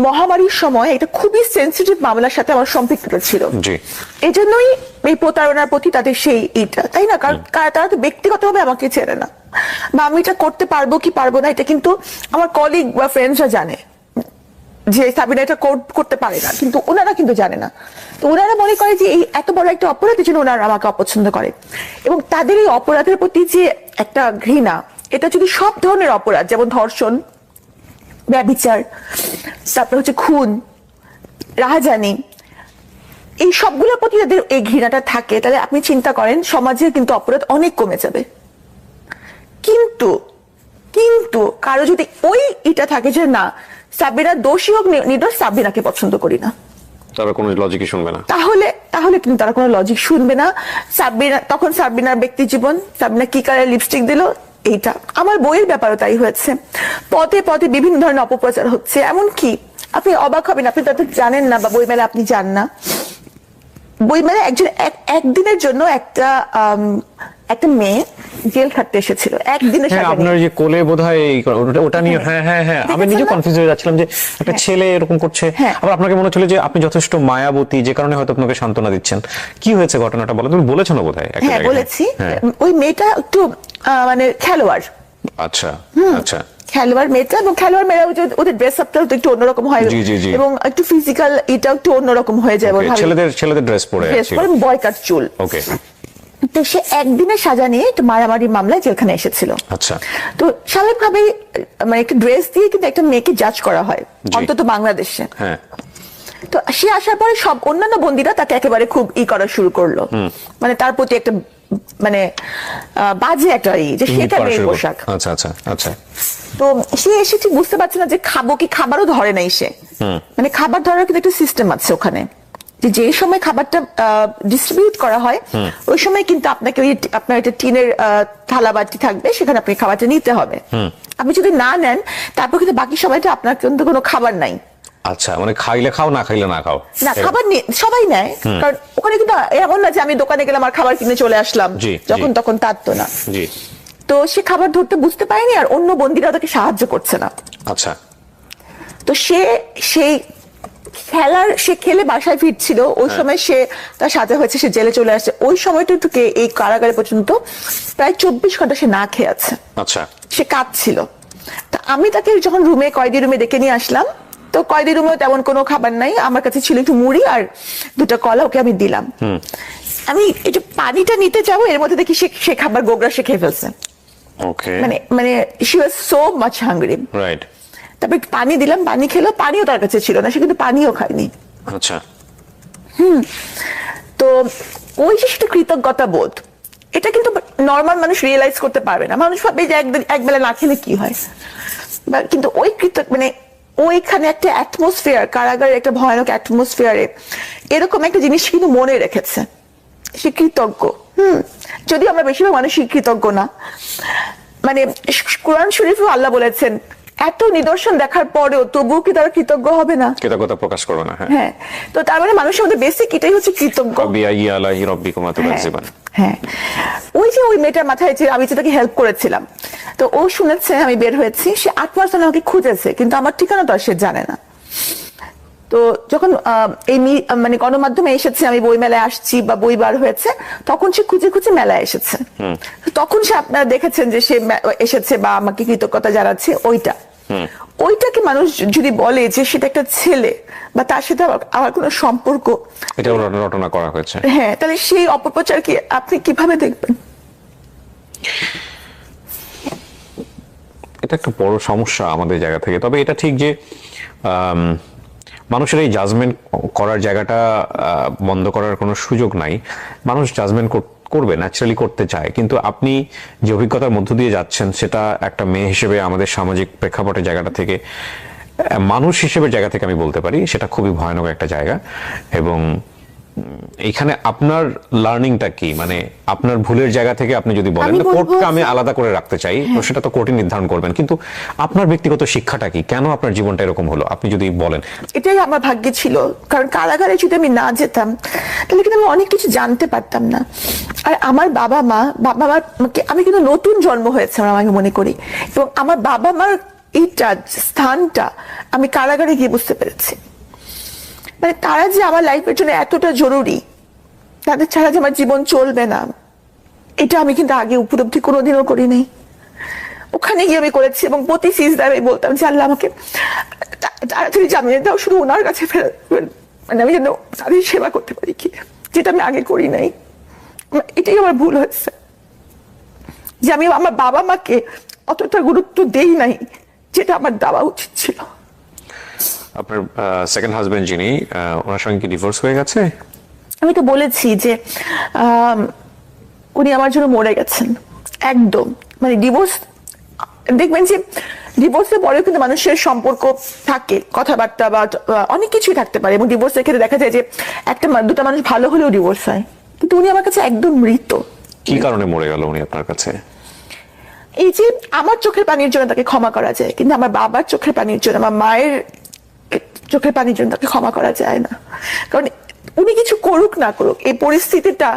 S1: মহামারীর সময় একটা খুবই সেন্সিটিভ মামলার সাথে আমার সম্পৃক্ত ছিল।
S2: জি।
S1: এই জন্যই এই প্রতারণার প্রতি তাদের সেই এইটা, তাই না? কারণ তারা তো ব্যক্তিগতভাবে আমাকে চেনে না, বা আমি এটা করতে পারবো কি পারবো না এটা কিন্তু আমার কলিগ বা ফ্রেন্ডসরা জানে যে সাবিনা এটা করতে পারে না, কিন্তু ওনারা কিন্তু জানে না। তো ওনারা মনে করে যে এই এত বড় একটা অপরাধের জন্য ওনারা আমাকে অপছন্দ করে, এবং তাদের এই অপরাধের প্রতি যে একটা ঘৃণা, এটা যদি সব ধরনের অপরাধ, যেমন ধর্ষণ, ব্যভিচার, তারপর হচ্ছে খুন, রাহাজানি, এই সবগুলোর প্রতি যাদের এই ঘৃণাটা থাকে, তাহলে আপনি চিন্তা করেন সমাজের কিন্তু অপরাধ অনেক কমে যাবে। কিন্তু কিন্তু কারো যদি ওই এটা থাকে যে না, সাবিনা দোষী হোক নির্দোষ, সাবিনাকে পছন্দ করি না,
S2: তারা কোনো লজিকই শুনবে না।
S1: তাহলে তাহলে কিন্তু তারা কোনো লজিক শুনবে না। সাবিনা তখন সাবিনার ব্যক্তি জীবন, সাবিনা কি কালার লিপস্টিক দিল, এইটা আমার বইয়ের ব্যাপারও তাই হয়েছে। পথে পথে বিভিন্ন ধরনের অপপ্রচার হচ্ছে, এমনকি আপনি অবাক হবেন, আপনি তাদের জানেন না বা বইমেলা আপনি জান না, বইমেলা একজন একদিনের জন্য একটা মেয়ে জেল খাটতে এসেছিল একদিনের
S3: হ্যাঁ,
S1: সাজা নিয়ে।
S3: আপনার যে কোলে বোধহয় ওটা নিয়ে, হ্যাঁ হ্যাঁ হ্যাঁ, আমি
S1: দেখেছেন
S3: নিজে
S1: না?
S3: কনফিউজ হয়ে যাচ্ছিলাম যে একটা ছেলে এরকম করছে।
S1: হ্যাঁ।
S3: আবার আপনাকে মনে হচ্ছিল যে আপনি যথেষ্ট মায়াবতী, যে কারণে হয়তো আপনাকে সান্ত্বনা দিচ্ছেন। কি হয়েছে ঘটনাটা বলো, তুমি বলেছো না বোধহয় একটা
S1: হ্যাঁ
S3: জায়গায়?
S1: বলেছি।
S3: হ্যাঁ।
S1: ওই মেয়েটা একটু মানে খেলোয়াড়,
S2: আচ্ছা আচ্ছা।
S1: খেলোয়াড় মেয়েটা, এবং খেলোয়াড় মেয়েরা ওদের ড্রেস আপটা একটু অন্যরকম হয়,
S2: জি, জি, জি।
S1: এবং একটু ফিজিক্যাল এটা একটু অন্যরকম হয়ে যায়,
S2: Okay, ছেলেদের ড্রেস পরে
S1: ড্রেস
S2: আছে।
S1: পরে বয় কাট চুল।
S2: ওকে।
S1: তো সে একদিনের সাজা নিয়ে একটু মারামারি মামলায় জেলখানে এসেছিল।
S2: আচ্ছা।
S1: তো স্বাভাবিকভাবেই মানে একটা ড্রেস দিয়ে কিন্তু একটা মেয়েকে জাজ করা হয়,
S2: জি।
S1: অন্তত বাংলাদেশে।
S2: হ্যাঁ।
S1: তো সে আসার পরে সব অন্যান্য বন্দীরা তাকে একেবারে খুব করা শুরু করলো, মানে তার প্রতি একটা মানে বাজে একটা যে সেটা মেয়ের পোশাক।
S2: আচ্ছা আচ্ছা আচ্ছা।
S1: তো সে এসে ঠিক বুঝতে পারছে না যে খাবো কি, খাবারও ধরে নাই সে, মানে খাবার ধরার কিন্তু একটা সিস্টেম আছে ওখানে, যে সময় খাবারটা ডিস্ট্রিবিউট করা হয় ওই সময় কিন্তু আপনাকে ওই আপনার একটা টিনের থালা বাটি থাকবে, সেখানে আপনি খাবারটা নিতে হবে। আপনি যদি না নেন তারপর কিন্তু বাকি সময়টা আপনার কিন্তু কোনো খাবার নাই।
S2: আচ্ছা, মানে খাইলে খাও, না খাইলে না খাও।
S1: না, খাবার সবাই নেয়, কারণ ওখানে কিন্তু এমন না যে আমি দোকানে গেলাম আর খাবার কিনে চলে আসলাম
S2: জি,
S1: যখন
S2: জি।
S1: তখন, তার তো না।
S2: জি।
S1: তো সে খাবার ধরতে বুঝতে পারেনি, আর অন্য বন্দীরা তাকে সাহায্য করছে না।
S2: আচ্ছা।
S1: তো সেই সে খেলে বাসায় ফিরছিল, ওই সময় সে তার সাজা হয়েছে, সে জেলে চলে আসছে। ওই সময়টুকুকে এই কারাগারে পর্যন্ত প্রায় 24 ঘন্টা সে না খেয়ে আছে,
S2: আচ্ছা।
S1: সে কাঁদছিল। তা আমি তাকে যখন কয়েদি রুমে ডেকে নিয়ে আসলাম, তো কয়েদি রুমেও তেমন কোনো খাবার নাই, আমার কাছে ছিল একটু মুড়ি আর 2টা কলা, ওকে আমি দিলাম। আমি একটু পানিটা নিতে যাবো, এর মধ্যে দেখি সে খাবার গোগরা সে খেয়ে ফেলছে।
S2: ওকে।
S1: মানে she was so much hungry.
S2: Right.
S1: তারপর একটু পানি দিলাম, পানি খেলো, পানিও তার কাছে ছিল না, সে কিন্তু পানিও খায়নি।
S2: আচ্ছা।
S1: তো ওই যে সেটা কৃতজ্ঞতা বোধ, এটা কিন্তু নর্মাল মানুষ রিয়েলাইজ করতে পারবে না। মানুষ ভাবে যে একবেলা না খেলে কি হয়, কিন্তু ওই মানে ওইখানে একটা অ্যাটমসফিয়ার, কারাগারের একটা ভয়ানক অ্যাটমসফিয়ারে এরকম একটা জিনিস কিন্তু মনে রেখেছে, সে কৃতজ্ঞ। যদিও আমরা বেশিরভাগ মানুষই কৃতজ্ঞ না। মানে কোরআন শরীফেও আল্লাহ বলেছেন এত নিদর্শন দেখার পরেও তবুও কি তারা কৃতজ্ঞ হবে না?
S2: কৃতজ্ঞতা প্রকাশ করবে না। হ্যাঁ।
S1: হ্যাঁ, তো তার মানে মানুষের মধ্যে বেসিক এটাই হচ্ছে কৃতজ্ঞ।
S2: বিআই আলাইহি রাব্বিকুমা তুকাজ্জিবান।
S1: হ্যাঁ, ওই যে ওই মেয়েটার মাথায় যে আমি যে তাকে হেল্প করেছিলাম, তো ও শুনেছে আমি বের হয়েছি, সে 8 মাস ধরে আমাকে খুঁজেছে, কিন্তু আমার ঠিকানা তো আর সে জানে না। তো যখন এই মানে গণমাধ্যমে এসেছে আমি বই মেলায় আসছি বা বই বার হয়েছে, তখন সে খুঁজে খুঁজে মেলায় এসেছে। তখন সে আপনারা দেখেছেন যে সে এসেছে বা আমাকে কৃতজ্ঞতা জানাচ্ছে। ওইটাকে মানুষ যদি বলে যে সেটা একটা ছেলে বা তার সাথে আমার কোনো সম্পর্ক,
S2: এটা রটনা করা হয়েছে।
S1: হ্যাঁ, তাহলে সেই অপপ্রচারকে আপনি কিভাবে দেখবেন?
S2: এটা একটা বড় সমস্যা আমাদের জায়গা থেকে। তবে এটা ঠিক যে মানুষের এই জাজমেন্ট করার জায়গাটা বন্ধ করার কোনো সুযোগ নাই। মানুষ জাজমেন্ট করবে, ন্যাচারালি করতে চায়, কিন্তু আপনি যে অভিজ্ঞতার মধ্য দিয়ে যাচ্ছেন সেটা একটা মেয়ে হিসেবে আমাদের সামাজিক প্রেক্ষাপটের জায়গাটা থেকে, মানুষ হিসেবে জায়গা থেকে আমি বলতে পারি সেটা খুবই ভয়ানক একটা জায়গা। এবং
S3: এখানে আপনার লার্নিংটা কি, মানে আপনার ভুলের জায়গা থেকে আপনি যদি বলেন
S1: আমি বলবো
S3: কোর্টকে আমি
S1: যে-
S3: আলাদা করে রাখতে চাই, তো সেটা তো কোর্টই নির্ধারণ করবেন, কিন্তু আপনার ব্যক্তিগত শিক্ষাটা কি, কেন আপনার জীবনটা এরকম হলো আপনি যদি বলেন।
S1: এটাই আমার ভাগ্যে ছিল, কারণ কারাগারে যদি আমি না যেতাম তাহলে কিন্তু আমি অনেক কিছু জানতে পারতাম না। আর আমার বাবা মাকে আমি কিন্তু নতুন জন্ম হয়েছে আমার, আমি মনে করি, এবং আমার বাবা মার এইটা স্থানটা আমি কারাগারে গিয়ে বুঝতে পেরেছি। মানে তারা যে আমার লাইফের জন্য এতটা জরুরি, তাদের ছাড়া যে আমার জীবন চলবে না, এটা আমি কিন্তু আগে উপলব্ধি কোনোদিনও করি নাই। ওখানে গিয়ে আমি করেছি, এবং প্রতি সিজদায় আমি বলতাম যে আল্লাহ আমাকে তাড়াতাড়ি জামিয়ে দাও, শুধু ওনার কাছে ফেরত, মানে আমি যেন তাদের সেবা করতে পারি, কি যেটা আমি আগে করি নাই। এটাই আমার ভুল হয়েছে, যে আমি আমার বাবা মাকে অতটা গুরুত্ব দেই নাই যেটা আমার দেওয়া উচিত ছিল।
S2: আপনার সেকেন্ড হাজবেন্ড যিনি, ওনার সঙ্গে কি ডিভোর্স হয়ে গেছে?
S1: আমি তো বলেছি যে উনি আমার জন্য মরে গেছেন একদম। মানে ডিভোর্স, দেখবেন যে ডিভোর্সের পরেও কিন্তু মানুষের সম্পর্ক থাকে, কথাবার্তা বা অনেক কিছুই থাকতে পারে, এবং ডিভোর্সের ক্ষেত্রে দেখা যায় যে দুটা মানুষ ভালো হলেও ডিভোর্স হয়, কিন্তু উনি আমার কাছে একদম মৃত।
S2: কি কারণে মরে গেল উনি আপনার কাছে?
S1: এই যে আমার চোখের পানির জন্য তাকে ক্ষমা করা যায়, কিন্তু আমার বাবার চোখের পানির জন্য, আমার মায়ের চোখের পানির জন্য তাকে ক্ষমা করা যায় না। কারণ উনি কিছু করুক না করুক, এই পরিস্থিতিটা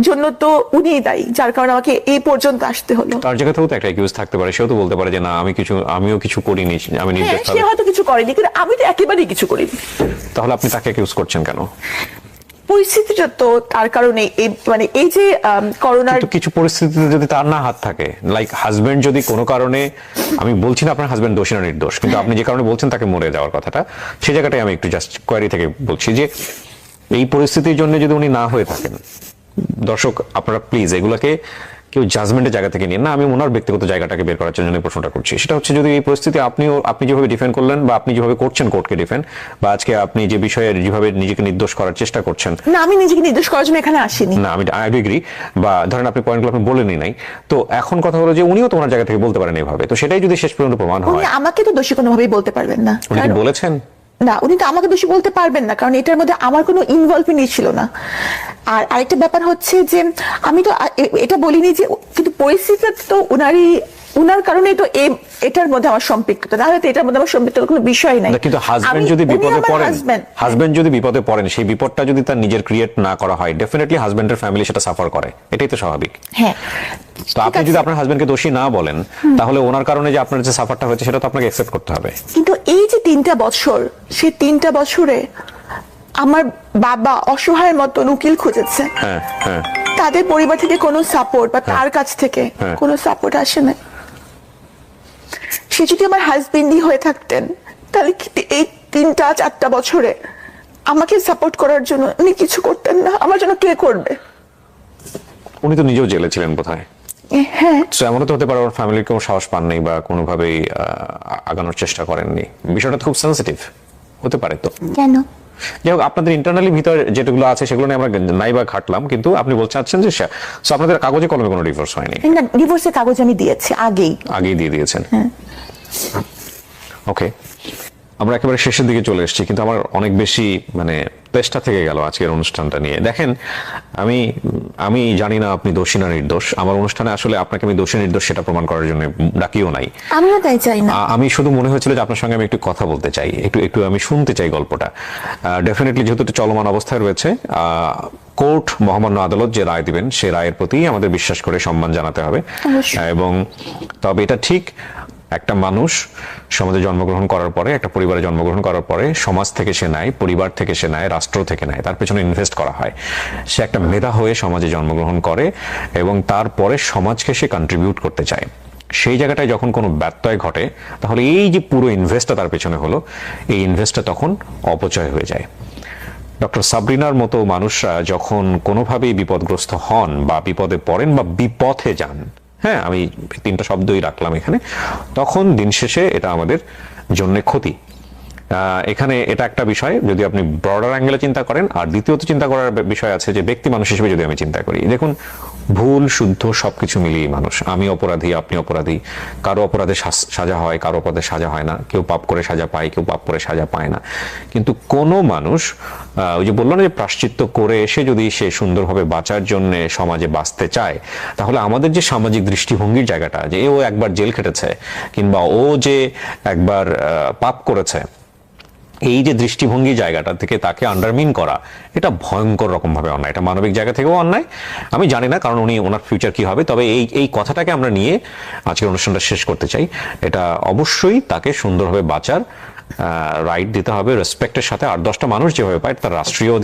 S1: জন্য তো উনিই দায়ী, যার কারণে আমাকে এই পর্যন্ত আসতে হলো।
S3: তার জায়গাতেও তো একটা একিউজ থাকতে পারে, সেও তো বলতে পারে যে না আমিও কিছু করিনি, আমি
S1: হ্যাঁ,
S3: নির্দোষ।
S1: সে হয়তো কিছু করেনি, কিন্তু আমি তো একেবারেই কিছু করিনি।
S3: তাহলে আপনি তাকে একিউজ করছেন কেন?
S1: পরিস্থিতিটা তো তার কারণে, মানে এই যে করোনার
S3: কিন্তু কিছু পরিস্থিতিতে যদি তার না হাত থাকে, লাইক হাজবেন্ড যদি কোনো কারণে, আমি বলছি না আপনার হাজবেন্ড দোষী না নির্দোষ, কিন্তু আপনি যে কারণে বলছেন তাকে মরে যাওয়ার কথাটা, সেই জায়গাটাই আমি একটু জাস্ট কোয়ারি থেকে বলছি যে এই পরিস্থিতির জন্য যদি উনি না হয়ে থাকেন, দর্শক আপনারা প্লিজ এগুলাকে কেউ জাজমেন্টের জায়গা থেকে নিন না, আমি ওনার ব্যক্তিগত জায়গাটাকে বের করার জন্য প্রশ্নটা করছি। সেটা হচ্ছে যদি এই পরিস্থিতি আপনি যেভাবে ডিফেন্ড করলেন, বা আপনি যেভাবে করছেন কোর্টকে ডিফেন্ড, বা আজকে আপনি যে বিষয়ে যেভাবে নিজেকে নির্দোষ করার চেষ্টা করছেন,
S1: না, আমি নিজেকে নির্দোষ করার জন্য এখানে আসিনি।
S3: না আমি আই এগ্রি, বা ধরেন আপনি পয়েন্টগুলো আপনি বলেনই নাই, তো এখন কথা হলো যে উনিও তো ওনার জায়গা থেকে বলতে পারেন এইভাবে, তো সেটাই যদি শেষ পর্যন্ত প্রমাণ
S1: উনি
S3: হয়।
S1: আমাকে তো দোষী কোনোভাবেই বলতে পারবেন না।
S3: উনি কি
S1: কারণ-
S3: বলেছেন?
S1: না, উনি তো আমাকে দোষী বলতে পারবেন না, কারণ এটার মধ্যে আমার কোনো ইনভলভমেন্ট ছিল না। আর আরেকটা ব্যাপার হচ্ছে যে আমি তো এটা বলিনি যে, কিন্তু পরিস্থিতি তো উনার কারণেই তো এটার মধ্যে আমার সম্পৃক্ততা, তাহলে তো এটার মধ্যে আমার সম্পৃক্ততার কোনো বিষয় নাই।
S3: না, কিন্তু হাজবেন্ড যদি
S1: উনি
S3: বিপদে
S1: আমার
S3: পড়েন,
S1: husband।
S3: হাজবেন্ড যদি বিপদে পড়েন, সেই বিপদটা যদি তার নিজের ক্রিয়েট না করা হয়, ডেফিনেটলি হাজবেন্ডের ফ্যামিলি সেটা সাফার করে, এটাই তো স্বাভাবিক।
S1: হ্যাঁ,
S3: তো আপনি যদি আপনার হাজবেন্ডকে দোষী না বলেন, তাহলে ওনার কারণে যে আপনার যে সাফারটা হয়েছে সেটা তো আপনাকে অ্যাকসেপ্ট করতে হবে।
S1: কিন্তু এই যে 3টা বছর, সেই 3টা বছরে আমার বাবা অসহায়ের মতন উকিল খুঁজেছে,
S3: হ্যাঁ হ্যাঁ,
S1: তাদের পরিবার থেকে কোনো সাপোর্ট বা তার কাছ থেকে কোনো সাপোর্ট আসে না। সে যদি আমার হাজবেন্ডই হয়ে থাকতেন, তাহলে কি এই 3-4টা বছরে আমাকে সাপোর্ট করার জন্য উনি কিছু করতেন না? আমার জন্য কে করবে?
S3: উনি তো নিজেও জেলে ছিলেন বোধহয়।
S1: হ্যাঁ,
S3: তো এমনও তো হতে পারে ওর ফ্যামিলির কেউ সাহস পান নাই বা কোনোভাবেই আগানোর চেষ্টা করেননি, বিষয়টা তো খুব সেন্সিটিভ হতে পারে। তো
S1: কেন?
S3: যাই হোক, আপনাদের ইন্টারনালি ভিতর যেগুলো আছে সেগুলো নিয়ে আমরা নাই বা ঘাটলাম, কিন্তু আপনি বলতে চাচ্ছেন যে so আপনাদের কাগজে কলমে কোনো ডিভোর্স হয়নি?
S1: না, ডিভোর্সের কাগজ আমি দিয়েছি আগেই
S3: দিয়ে দিয়েছেন। ওকে, আমরা একেবারে শেষের দিকে চলে এসেছি, কিন্তু আমার অনেক বেশি মানে তেষ্টা থেকে গেল আজকের অনুষ্ঠানটা নিয়ে। দেখেন, আমি জানি না আপনি দোষী না নির্দোষ, আমার অনুষ্ঠানে আসলে আপনাকে আমি দোষী নির্দোষ সেটা প্রমাণ করার জন্য ডাকিও নাই।
S1: আমিও তাই চাই না।
S3: আমি শুধু মনে হয়েছিল যে আপনার সঙ্গে আমি একটু কথা বলতে চাই, একটু আমি শুনতে চাই গল্পটা। ডেফিনেটলি যেহেতু এটা চলমান অবস্থায় রয়েছে, কোর্ট মহামান্য আদালত যে রায় দিবেন সে রায়ের প্রতি আমাদের বিশ্বাস করে সম্মান জানাতে হবে। এবং তবে এটা ঠিক, একটা মানুষ সমাজে জন্মগ্রহণ করার পরে, একটা পরিবারে জন্মগ্রহণ করার পরে সমাজ থেকে সে নেয়, পরিবার থেকে সে নেয়, রাষ্ট্র থেকে নেয়, তার পেছনে ইনভেস্ট করা হয়। সে একটা মেধা হয়ে সমাজে জন্মগ্রহণ করে এবং তারপরে সমাজকে সে কন্ট্রিবিউট করতে চায়। সেই জায়গাটায় যখন কোনো ব্যত্যয় ঘটে, তাহলে এই যে পুরো ইনভেস্টটা তার পেছনে হলো, এই ইনভেস্টটা তখন অপচয় হয়ে যায়। ডক্টর সাবরিনার মতো মানুষরা যখন কোনোভাবেই বিপদগ্রস্ত হন বা বিপদে পড়েন বা বিপথে যান, হ্যাঁ আমি 3টা শব্দই রাখলাম এখানে, তখন দিন শেষে এটা আমাদের জন্য ক্ষতি। এখানে এটা একটা বিষয় যদি আপনি ব্রডার অ্যাঙ্গেলে চিন্তা করেন। আর দ্বিতীয়ত চিন্তা করার বিষয় আছে যে ব্যক্তি মানুষ হিসেবে যদি আমি চিন্তা করি, দেখুন ভুল শুদ্ধ সবকিছু মিলিয়ে মানুষ, আমি অপরাধী আপনি অপরাধী, কারো অপরাধে সাজা হয় কারো অপরাধে সাজা হয় না, কেউ পাপ করে সাজা পায় কেউ পাপ করে সাজা পায় না। কিন্তু কোনো মানুষ ওই যে বললো না যে প্রায়শ্চিত্ত করে এসে যদি সে সুন্দরভাবে বাঁচার জন্য সমাজে বাঁচতে চায়, তাহলে আমাদের যে সামাজিক দৃষ্টিভঙ্গির জায়গাটা যে ও একবার জেল খেটেছে কিংবা ও যে একবার পাপ করেছে, এই যে দৃষ্টিভঙ্গি জায়গাটা থেকে তাকে আন্ডারমিন করা, এটা ভয়ঙ্কর রকম ভাবে অন্যায়, এটা মানবিক জায়গা থেকেও অন্যায়। আমি জানি না কারণ ওনার ফিউচার কি হবে, তবে এই কথাটাকে আমরা নিয়ে আজকের অনুষ্ঠানটা শেষ করতে চাই। এটা অবশ্যই তাকে সুন্দরভাবে বাঁচার রাইট দিতে হবে, রেসপেক্টের সাথে। 8-10টা মানুষ যেভাবে পায় তার রাষ্ট্রীয়